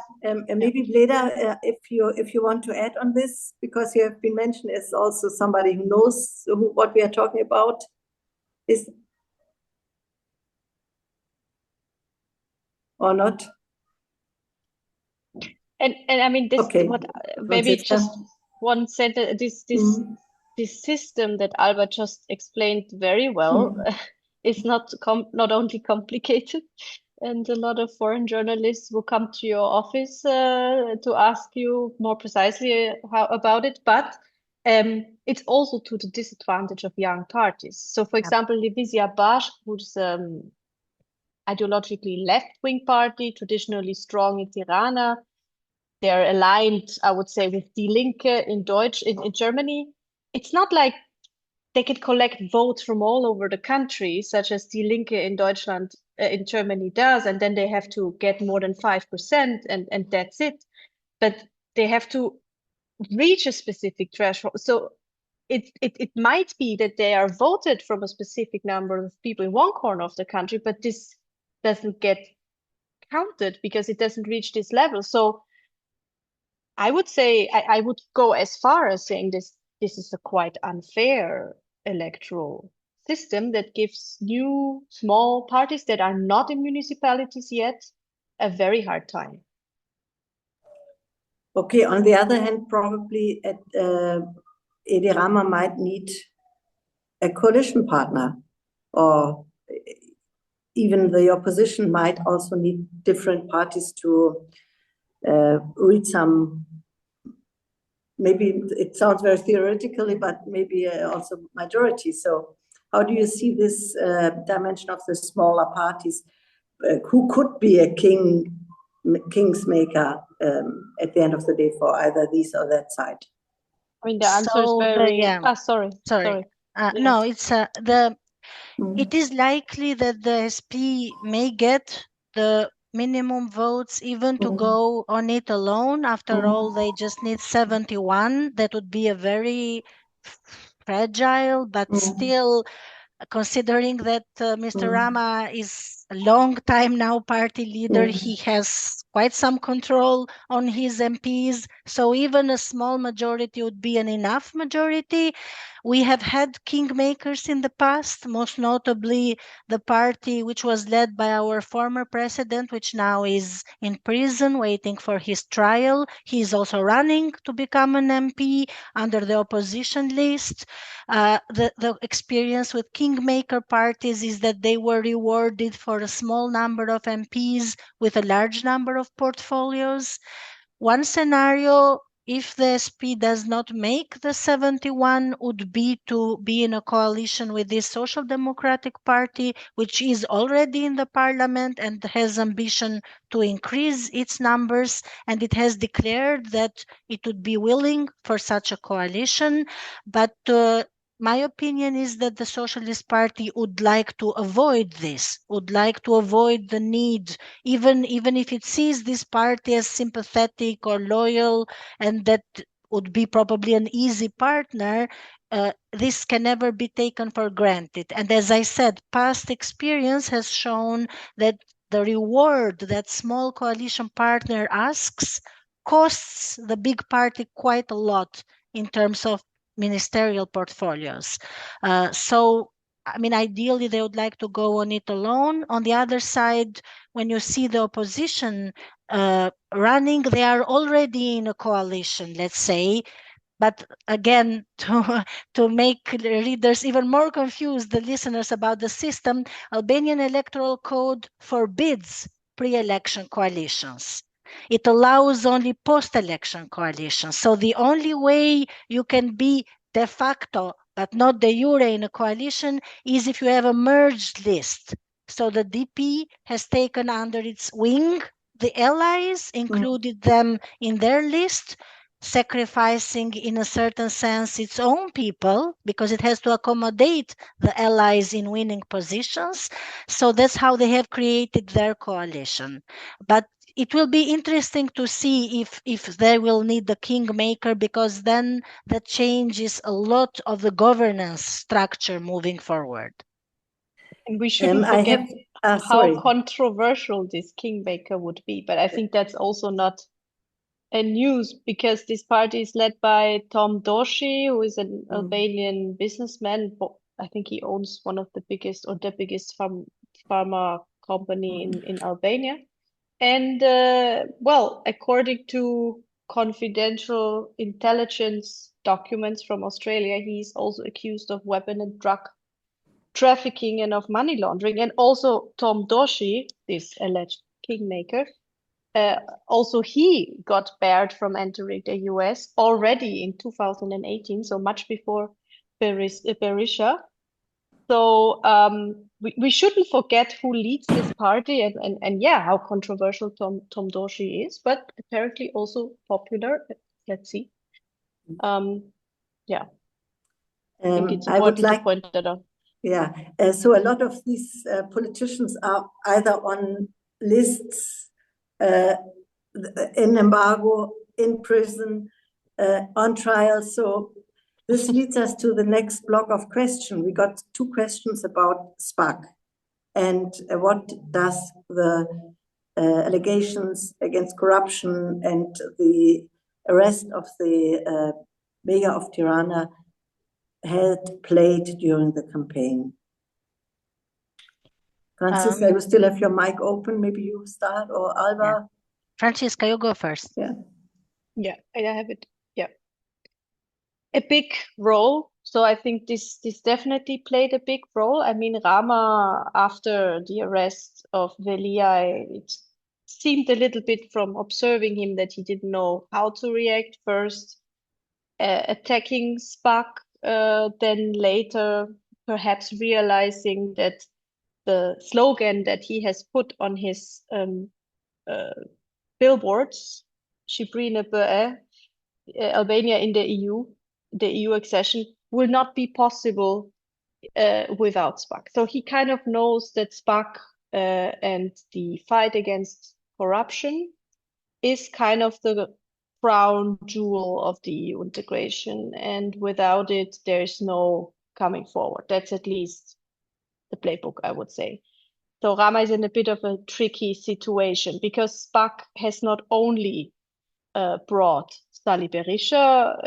if you want to add on this, because you have been mentioned as also somebody who knows what we are talking about, is or not? And I mean, this Okay. what maybe just one sentence. This system that Alba just explained very well is not only complicated, and a lot of foreign journalists will come to your office to ask you more precisely about it, but it's also to the disadvantage of young parties. So, for example, Divizia Baș, who's ideologically left-wing party, traditionally strong in Tirana. They're aligned, I would say, with Die Linke in Germany. It's not like they can collect votes from all over the country, such as Die Linke in Deutschland, in Germany does, and then they have to get more than 5%, and that's it. But they have to reach a specific threshold. So it might be that they are voted from a specific number of people in one corner of the country, but this doesn't get counted because it doesn't reach this level. So I would say I would go as far as saying this is a quite unfair electoral system that gives new small parties that are not in municipalities yet a very hard time. Okay, on the other hand, probably Edi Rama might need a coalition partner, or even the opposition might also need different parties to reach some, maybe it sounds very theoretically, but maybe also majority. So how do you see this dimension of the smaller parties? Who could be a king's maker at the end of the day for either this or that side? I mean, the answer is very... Sorry. No, it's it is likely that the SP may get the minimum votes even to go on it alone. After all, they just need 71. That would be a very fragile, but still, considering that Mr. Rama is a long time now party leader, he has quite some control on his MPs. So even a small majority would be an enough majority. We have had kingmakers in the past, most notably the party which was led by our former president, which now is in prison waiting for his trial. He is also running to become an MP under the opposition list. The experience with kingmaker parties is that they were rewarded for a small number of MPs with a large number of portfolios. One scenario, if the SP does not make the 71, would be to be in a coalition with this Social Democratic Party, which is already in the parliament and has ambition to increase its numbers, and it has declared that it would be willing for such a coalition. But my opinion is that the Socialist Party would like to avoid this, would like to avoid the need, even if it sees this party as sympathetic or loyal, and that would be probably an easy partner. This can never be taken for granted. And as I said, past experience has shown that the reward that small coalition partner asks costs the big party quite a lot in terms of ministerial portfolios. So, I mean, ideally, they would like to go on it alone. On the other side, when you see the opposition running, they are already in a coalition, let's say. But again, to make readers even more confused, the listeners, about the system, Albanian electoral code forbids pre-election coalitions. It allows only post-election coalitions. So the only way you can be de facto, but not de jure, in a coalition is if you have a merged list. So the DP has taken under its wing the allies, included them in their list, sacrificing in a certain sense its own people because it has to accommodate the allies in winning positions. So that's how they have created their coalition. But it will be interesting to see if they will need the kingmaker, because then that changes a lot of the governance structure moving forward. And we shouldn't forget sorry. how controversial this kingmaker would be. But I think that's also not a news, because this party is led by Tom Doshi, who is an Albanian businessman. I think he owns one of the biggest, or the biggest pharma company in Albania. And well, according to confidential intelligence documents from Australia, he's also accused of weapon and drug trafficking and of money laundering. And also Tom Doshi, this alleged kingmaker, also he got barred from entering the US already in 2018, so much before Berisha. So we shouldn't forget who leads this party, and yeah, how controversial Tom Doshi is, but apparently also popular. Let's see. Yeah, I think it's important to point that out. Yeah, so a lot of these politicians are either on lists, in embargo, in prison, on trial. So this leads us to the next block of questions. We got 2 questions about SPAC and what does the allegations against corruption and the arrest of the mayor of Tirana had played during the campaign. Francisca, you still have your mic open. Maybe you start, or Alba. Yeah. Francisca, you go first. Yeah, I have it. Yeah, a big role. So I think this definitely played a big role. I mean, Rama, after the arrest of Velia, it seemed a little bit from observing him that he didn't know how to react. First, attacking SPAC, then later perhaps realizing that the slogan that he has put on his billboards, Shqiprinë BE, Albania in the EU accession, will not be possible without SPAC. So he kind of knows that SPAC and the fight against corruption is kind of the crown jewel of the EU integration. And without it, there's no coming forward. That's at least the playbook, I would say. So Rama is in a bit of a tricky situation because SPAC has not only brought Sali Berisha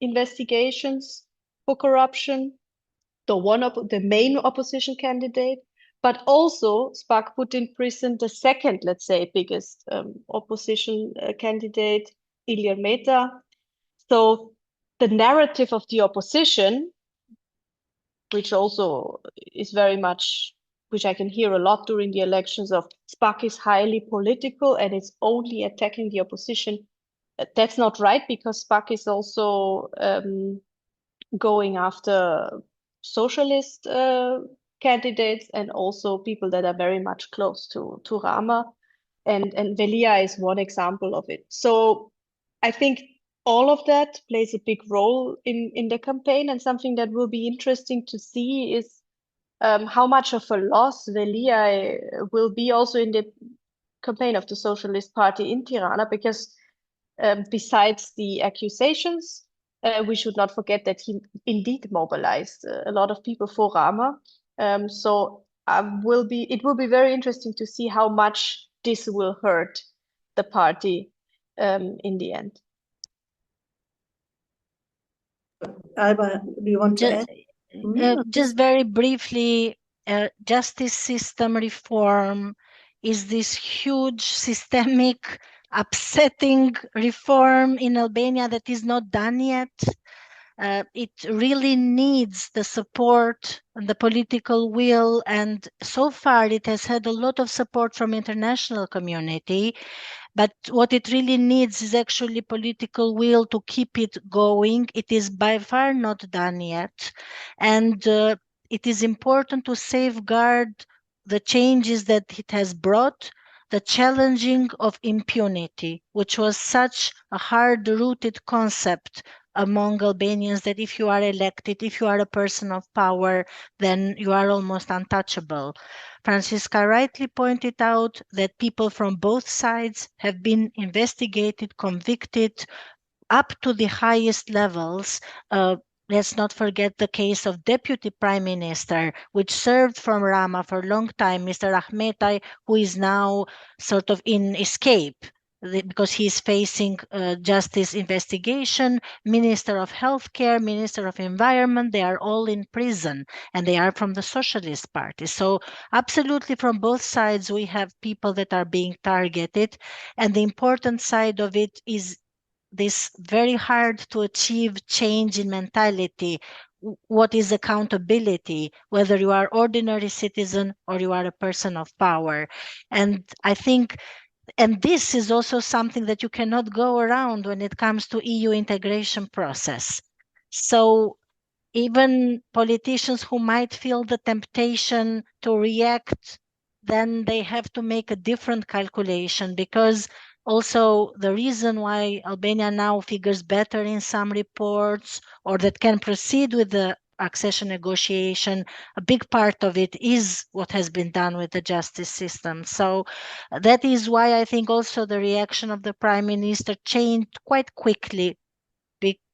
investigations for corruption, the main opposition candidate, but also SPAC put in prison the second, let's say, biggest opposition candidate, Ilir Meta. So the narrative of the opposition, which also is very much, which I can hear a lot during the elections, of SPAC is highly political and it's only attacking the opposition. That's not right, because SPAC is also going after socialist candidates and also people that are very much close to Rama. And Velia is one example of it. So I think all of that plays a big role in the campaign, and something that will be interesting to see is how much of a loss Velia will be also in the campaign of the Socialist Party in Tirana, because besides the accusations, we should not forget that he indeed mobilized a lot of people for Rama. So it will be very interesting to see how much this will hurt the party in the end. Alba, do you want to add? Just very briefly, justice system reform is this huge systemic upsetting reform in Albania that is not done yet. It really needs the support and the political will, and so far it has had a lot of support from international community. But what it really needs is actually political will to keep it going. It is by far not done yet. And it is important to safeguard the changes that it has brought, the challenging of impunity, which was such a hard-rooted concept among Albanians, that if you are elected, if you are a person of power, then you are almost untouchable. Francisca rightly pointed out that people from both sides have been investigated, convicted, up to the highest levels. Let's not forget the case of Deputy Prime Minister, which served from Rama for a long time, Mr. Ahmetaj, who is now sort of in escape because he is facing justice investigation. Minister of Healthcare, Minister of Environment, they are all in prison, and they are from the Socialist Party. So absolutely from both sides we have people that are being targeted, and the important side of it is this very hard to achieve change in mentality. What is accountability, whether you are ordinary citizen or you are a person of power? And I think, and this is also something that you cannot go around when it comes to EU integration process. So even politicians who might feel the temptation to react, then they have to make a different calculation, because also the reason why Albania now figures better in some reports, or that can proceed with the accession negotiation, a big part of it is what has been done with the justice system. So that is why I think also the reaction of the Prime Minister changed quite quickly.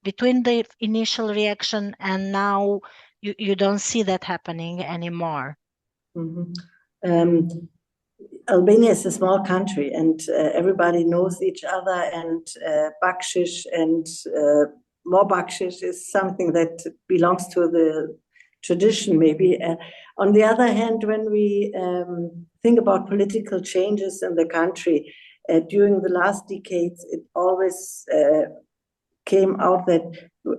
Between the initial reaction and now, you don't see that happening anymore. Albania is a small country, and everybody knows each other, and bakshish and more bakshish is something that belongs to the tradition, maybe. On the other hand, when we think about political changes in the country, during the last decades, it always came out that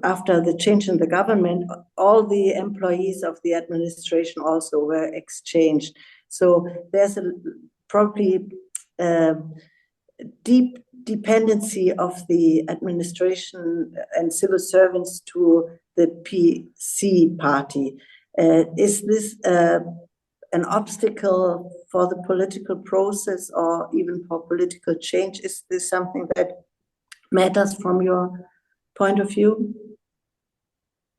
after the change in the government, all the employees of the administration also were exchanged. So there's probably deep dependency of the administration and civil servants to the PC party. Is this an obstacle for the political process or even for political change? Is this something that matters from your point of view?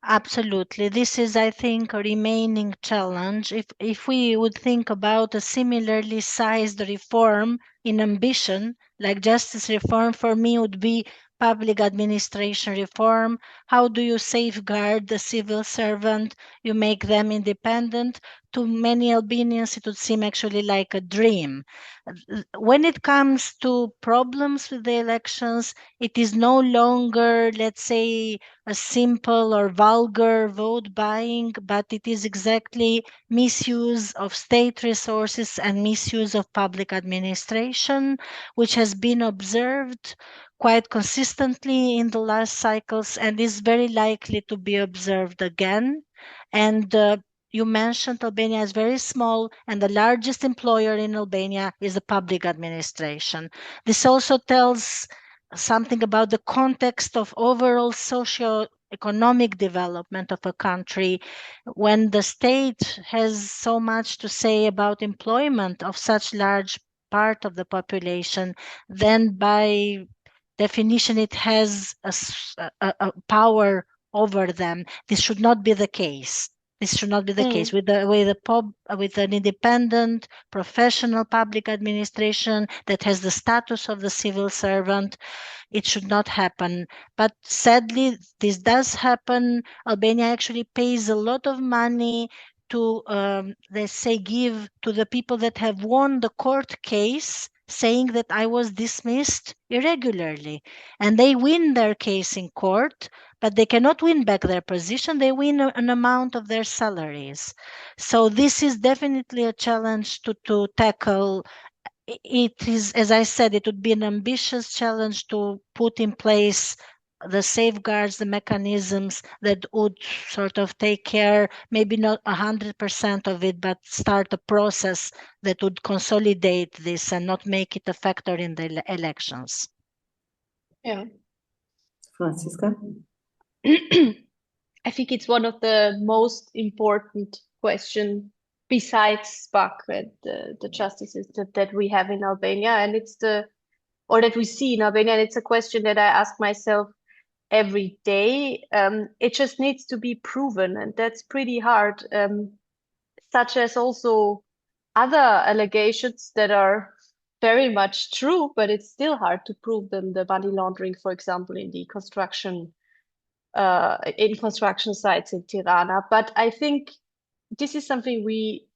Absolutely. This is, I think, a remaining challenge. If we would think about a similarly sized reform in ambition, like justice reform, for me would be public administration reform. How do you safeguard the civil servant? You make them independent. To many Albanians, it would seem actually like a dream. When it comes to problems with the elections, it is no longer, let's say, a simple or vulgar vote buying, but it is exactly misuse of state resources and misuse of public administration, which has been observed quite consistently in the last cycles and is very likely to be observed again. And you mentioned Albania is very small, and the largest employer in Albania is the public administration. This also tells something about the context of overall socio-economic development of a country. When the state has so much to say about employment of such large part of the population, then by definition it has a power over them. This should not be the case. This should not be the case. With an independent, professional public administration that has the status of the civil servant, it should not happen. But sadly, this does happen. Albania actually pays a lot of money to, let's say, give to the people that have won the court case, saying that I was dismissed irregularly. And they win their case in court, but they cannot win back their position. They win an amount of their salaries. So this is definitely a challenge to tackle. It is, as I said, it would be an ambitious challenge to put in place the safeguards, the mechanisms that would sort of take care, maybe not 100% of it, but start a process that would consolidate this and not make it a factor in the elections. Yeah. Franziska? I think it's one of the most important questions besides SPAC and the justices that we have in Albania, and or that we see in Albania, and it's a question that I ask myself every day. It just needs to be proven, and that's pretty hard, such as also other allegations that are very much true, but it's still hard to prove them. The money laundering, for example, in construction sites in Tirana. But I think this is something we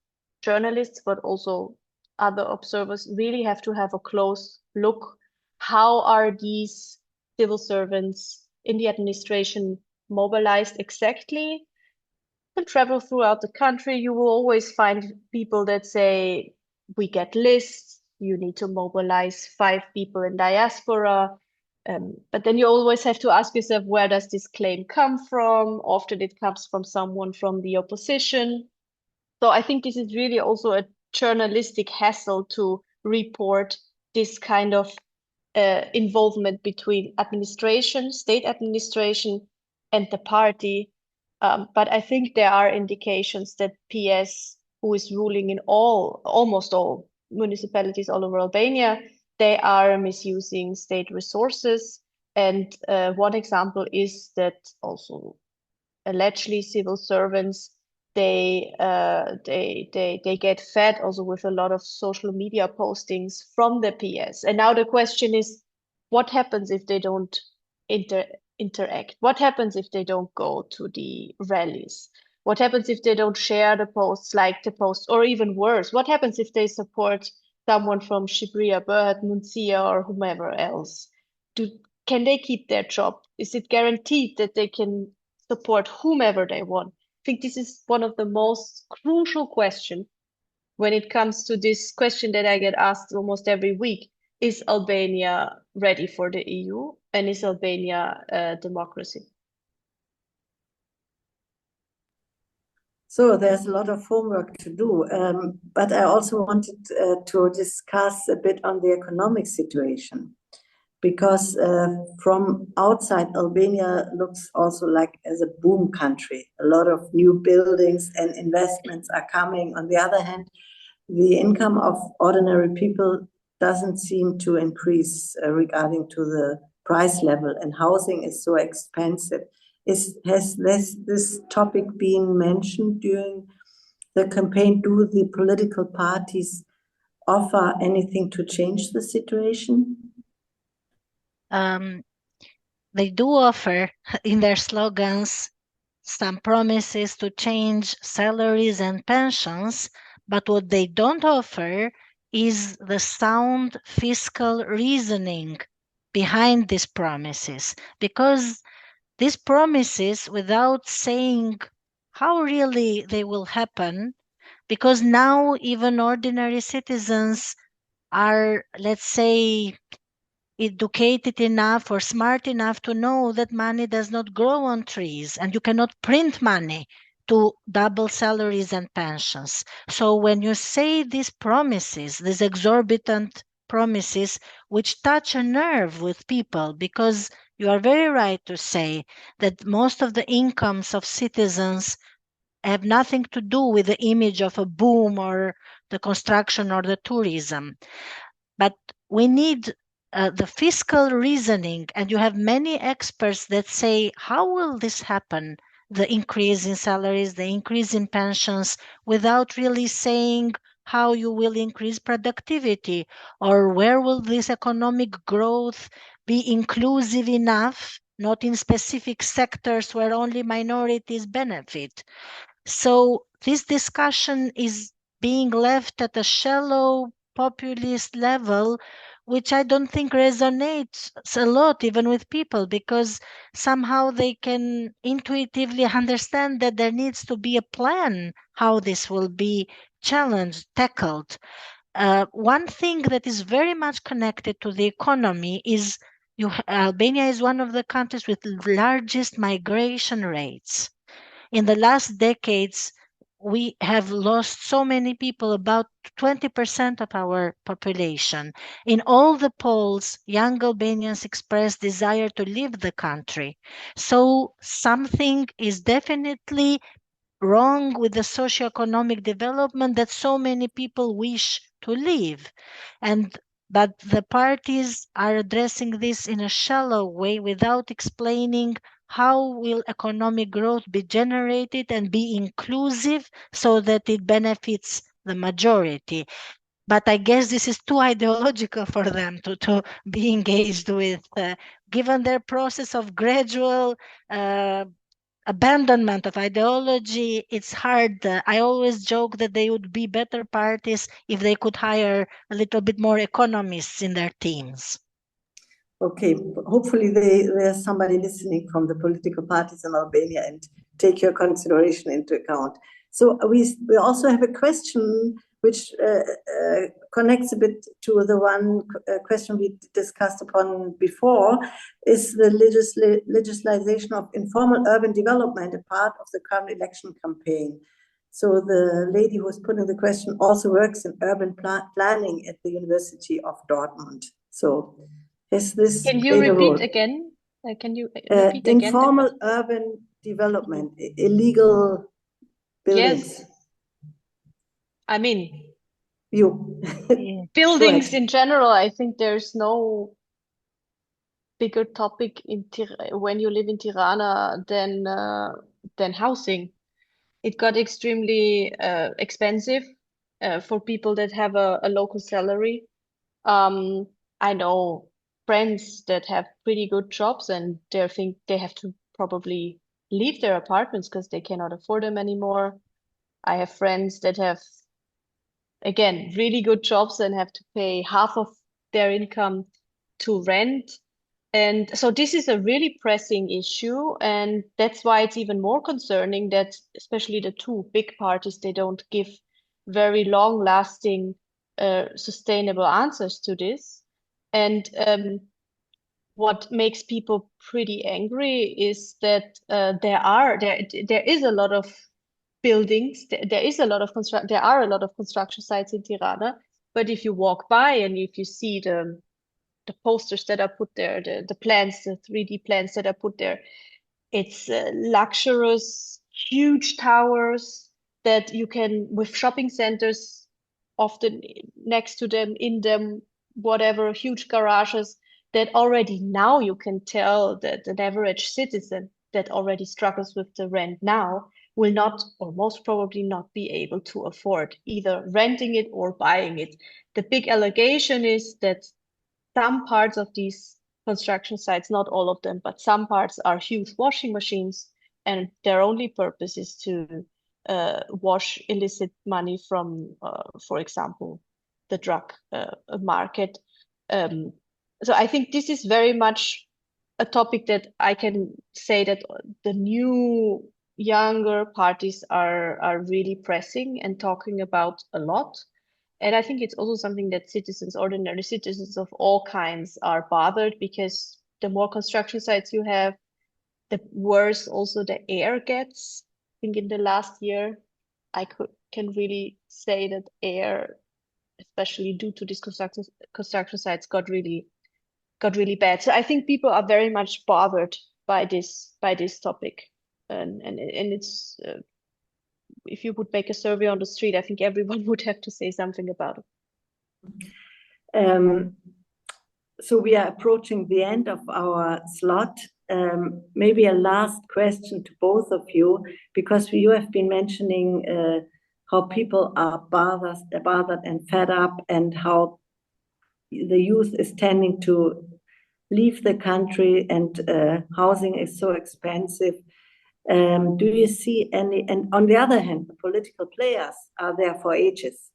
journalists, but also other observers, really have to have a close look. How are these civil servants in the administration mobilized exactly? You can travel throughout the country. You will always find people that say, we get lists, you need to mobilize 5 people in diaspora. But then you always have to ask yourself, where does this claim come from? Often it comes from someone from the opposition. So I think this is really also a journalistic hassle to report this kind of involvement between administration, state administration, and the party. But I think there are indications that PS, who is ruling in almost all municipalities all over Albania, they are misusing state resources. And one example is that also allegedly civil servants, they get fed also with a lot of social media postings from the PS. And now the question is, what happens if they don't interact? What happens if they don't go to the rallies? What happens if they don't share the posts, like the posts, or even worse, what happens if they support someone from Shqipëria, Berhat, Mundësia, or whomever else? Can they keep their job? Is it guaranteed that they can support whomever they want? I think this is one of the most crucial questions when it comes to this question that I get asked almost every week. Is Albania ready for the EU? And is Albania a democracy? So there's a lot of homework to do, but I also wanted to discuss a bit on the economic situation, because from outside, Albania looks also like as a boom country. A lot of new buildings and investments are coming. On the other hand, the income of ordinary people doesn't seem to increase regarding to the price level, and housing is so expensive. Has this topic been mentioned during the campaign? Do the political parties offer anything to change the situation? They do offer in their slogans some promises to change salaries and pensions, but what they don't offer is the sound fiscal reasoning behind these promises, because these promises, without saying how really they will happen, because now even ordinary citizens are, let's say, educated enough or smart enough to know that money does not grow on trees, and you cannot print money to double salaries and pensions. So when you say these promises, these exorbitant promises, which touch a nerve with people, because you are very right to say that most of the incomes of citizens have nothing to do with the image of a boom or the construction or the tourism. But we need the fiscal reasoning, and you have many experts that say, how will this happen? The increase in salaries, the increase in pensions, without really saying how you will increase productivity, or where will this economic growth be inclusive enough, not in specific sectors where only minorities benefit. So this discussion is being left at a shallow populist level, which I don't think resonates a lot even with people, because somehow they can intuitively understand that there needs to be a plan how this will be challenged, tackled. One thing that is very much connected to the economy is Albania is one of the countries with largest migration rates. In the last decades, we have lost so many people, about 20% of our population. In all the polls, young Albanians express desire to leave the country. So something is definitely wrong with the socioeconomic development that so many people wish to live. But the parties are addressing this in a shallow way without explaining how will economic growth be generated and be inclusive so that it benefits the majority. But I guess this is too ideological for them to be engaged with, given their process of gradual abandonment of ideology. It's hard. I always joke that they would be better parties if they could hire a little bit more economists in their teams. Okay, hopefully there's somebody listening from the political parties in Albania and take your consideration into account. So we also have a question which connects a bit to the one question we discussed upon before, is the legislation of informal urban development a part of the current election campaign? So the lady who was putting the question also works in urban planning at the University of Dortmund. So is this Can you repeat again? Can you repeat again? Informal urban development, illegal buildings. Yes. I mean, Buildings buildings in general, I think there's no bigger topic when you live in Tirana than housing. It got extremely expensive for people that have a local salary. I know friends that have pretty good jobs and they have to probably leave their apartments because they cannot afford them anymore. I have friends that have, again, really good jobs and have to pay half of their income to rent. And so this is a really pressing issue, and that's why it's even more concerning that especially the two big parties, they don't give very long-lasting, sustainable answers to this. And what makes people pretty angry is that there is a lot of buildings, there are a lot of construction sites in Tirana, but if you walk by and if you see the posters that are put there, the plans, the 3D plans that are put there, it's luxurious, huge towers that you can, with shopping centers often next to them, in them, whatever, huge garages, that already now you can tell that an average citizen that already struggles with the rent now will not, or most probably not, be able to afford either renting it or buying it. The big allegation is that some parts of these construction sites, not all of them, but some parts are huge washing machines, and their only purpose is to wash illicit money from, for example, the drug market. So I think this is very much a topic that I can say that the new younger parties are really pressing and talking about a lot. And I think it's also something that citizens, ordinary citizens of all kinds, are bothered, because the more construction sites you have, the worse also the air gets. I think in the last year, I can really say that air, especially due to these construction sites, got really bad. So I think people are very much bothered by this topic, and it's if you would make a survey on the street, I think everyone would have to say something about it. So we are approaching the end of our slot. Maybe a last question to both of you, because you have been mentioning how people are bothered and fed up, and how the youth is tending to leave the country, and housing is so expensive. Do you see any, and on the other hand, the political players are there for ages.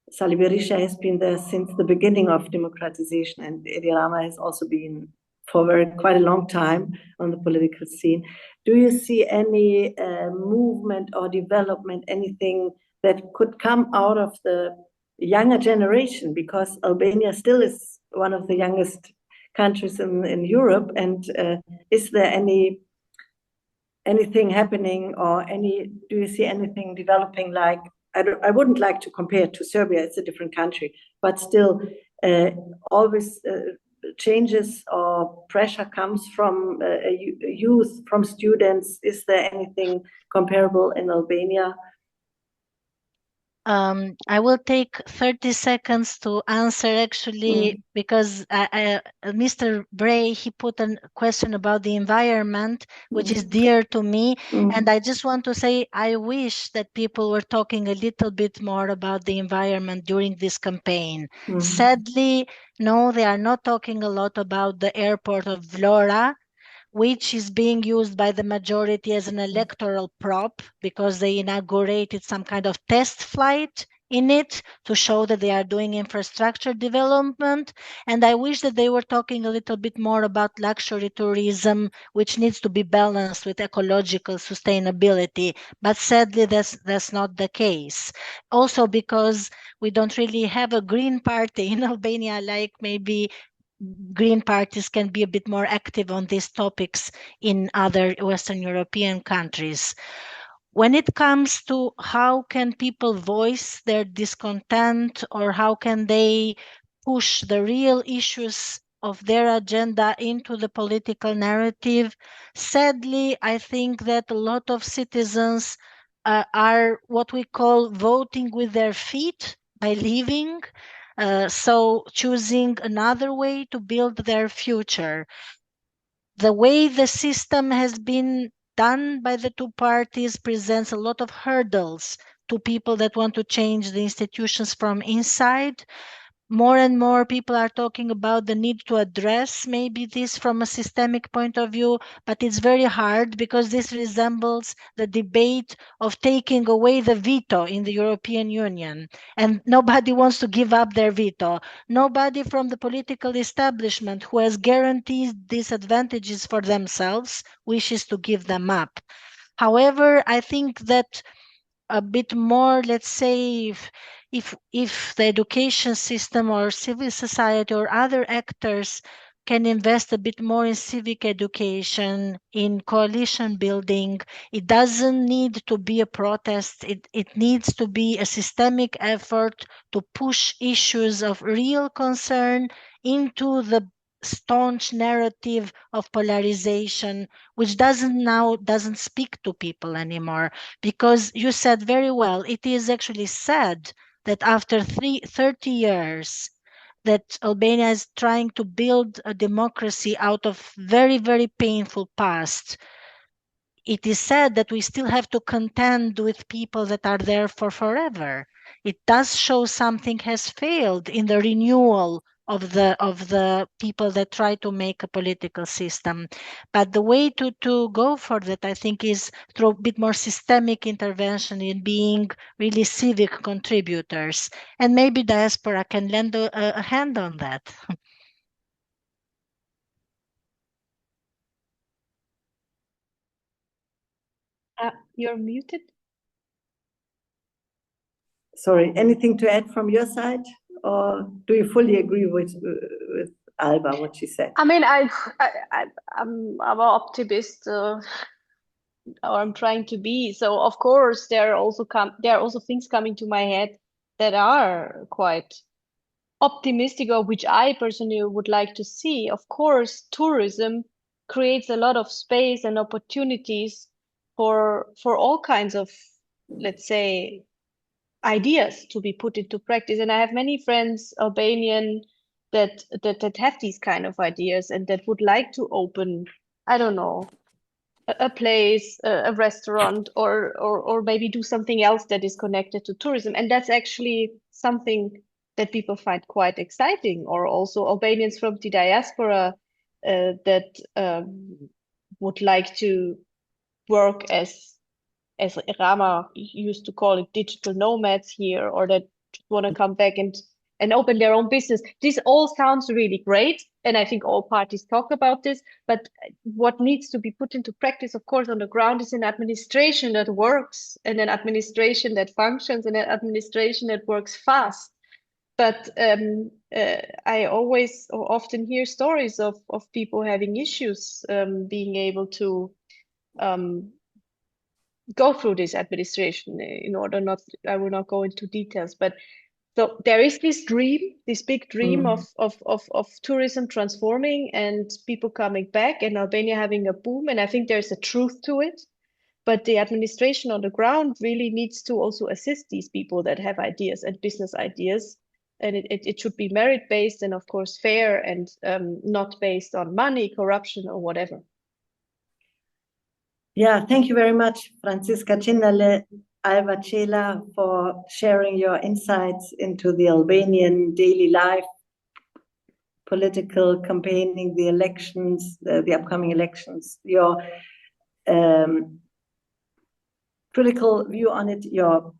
Salih Berisha has been there since the beginning of democratization, and Edi Rama has also been for quite a long time on the political scene. Do you see any movement or development, anything that could come out of the younger generation? Because Albania still is one of the youngest countries in Europe, and is there anything happening, or do you see anything developing? Like, I wouldn't like to compare it to Serbia, it's a different country, but still always changes or pressure comes from youth, from students. Is there anything comparable in Albania? I will take 30 seconds to answer, actually, because Mr. Bray, he put a question about the environment, which is dear to me. And I just want to say, I wish that people were talking a little bit more about the environment during this campaign. Sadly, no, they are not talking a lot about the airport of Vlora, which is being used by the majority as an electoral prop, because they inaugurated some kind of test flight in it to show that they are doing infrastructure development. And I wish that they were talking a little bit more about luxury tourism, which needs to be balanced with ecological sustainability. But sadly, that's not the case. Also because we don't really have a green party in Albania, like maybe green parties can be a bit more active on these topics in other Western European countries. When it comes to how can people voice their discontent, or how can they push the real issues of their agenda into the political narrative, sadly, I think that a lot of citizens are what we call voting with their feet by leaving. So choosing another way to build their future. The way the system has been done by the two parties presents a lot of hurdles to people that want to change the institutions from inside. More and more people are talking about the need to address maybe this from a systemic point of view, but it's very hard because this resembles the debate of taking away the veto in the European Union. And nobody wants to give up their veto. Nobody from the political establishment who has guaranteed these advantages for themselves wishes to give them up. However, I think that a bit more, let's say, if the education system or civil society or other actors can invest a bit more in civic education, in coalition building, it doesn't need to be a protest. It needs to be a systemic effort to push issues of real concern into the staunch narrative of polarization, which doesn't speak to people anymore. Because you said very well, it is actually sad that after 30 years that Albania is trying to build a democracy out of very, very painful past. It is said that we still have to contend with people that are there for forever. It does show something has failed in the renewal of the people that try to make a political system. But the way to go for that, I think, is through a bit more systemic intervention in being really civic contributors. And maybe diaspora can lend a hand on that. You're muted. Sorry, anything to add from your side, or do you fully agree with Alba, what she said? I mean, I'm an optimist, or I'm trying to be. So of course there are also things coming to my head that are quite optimistic, or which I personally would like to see. Of course, tourism creates a lot of space and opportunities for all kinds of, let's say, ideas to be put into practice. And I have many friends, Albanian that have these kind of ideas and that would like to open, I don't know, a place, a restaurant, or maybe do something else that is connected to tourism. And that's actually something that people find quite exciting, or also Albanians from the diaspora that would like to work as Rama used to call it, digital nomads here, or that want to come back and open their own business. This all sounds really great. And I think all parties talk about this. But what needs to be put into practice, of course, on the ground is an administration that works, and an administration that functions, and an administration that works fast. But I always or often hear stories of people having issues being able to go through this administration in order not, I will not go into details, but so there is this dream, this big dream of tourism transforming and people coming back and Albania having a boom. And I think there's a truth to it, but the administration on the ground really needs to also assist these people that have ideas and business ideas. And it should be merit-based and of course fair, and not based on money, corruption, or whatever. Yeah, thank you very much, Franziska Cindale, Alva Cela, for sharing your insights into the Albanian daily life, political campaigning, the elections, the upcoming elections, your critical view on it, your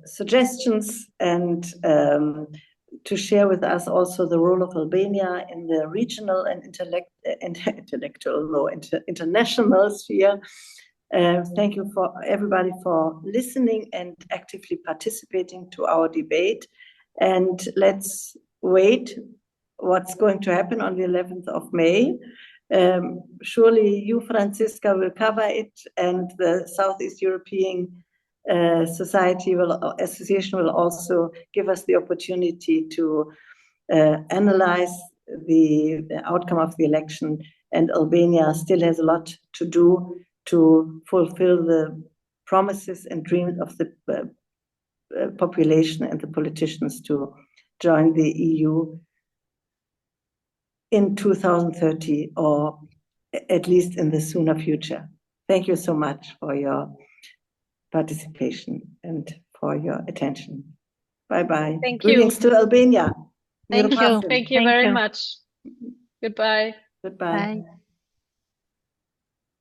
suggestions, and to share with us also the role of Albania in the regional and international sphere. Thank you for everybody for listening and actively participating to our debate. And let's wait what's going to happen on the 11th of May. Surely you, Franziska, will cover it, and the Southeast European Association will also give us the opportunity to analyze the outcome of the election. And Albania still has a lot to do to fulfill the promises and dreams of the population and the politicians to join the EU in 2030, or at least in the sooner future. Thank you so much for your participation and for your attention. Bye-bye. Thank Greetings you. to Albania. Thank you. Thank you very much. Goodbye. Goodbye. Bye.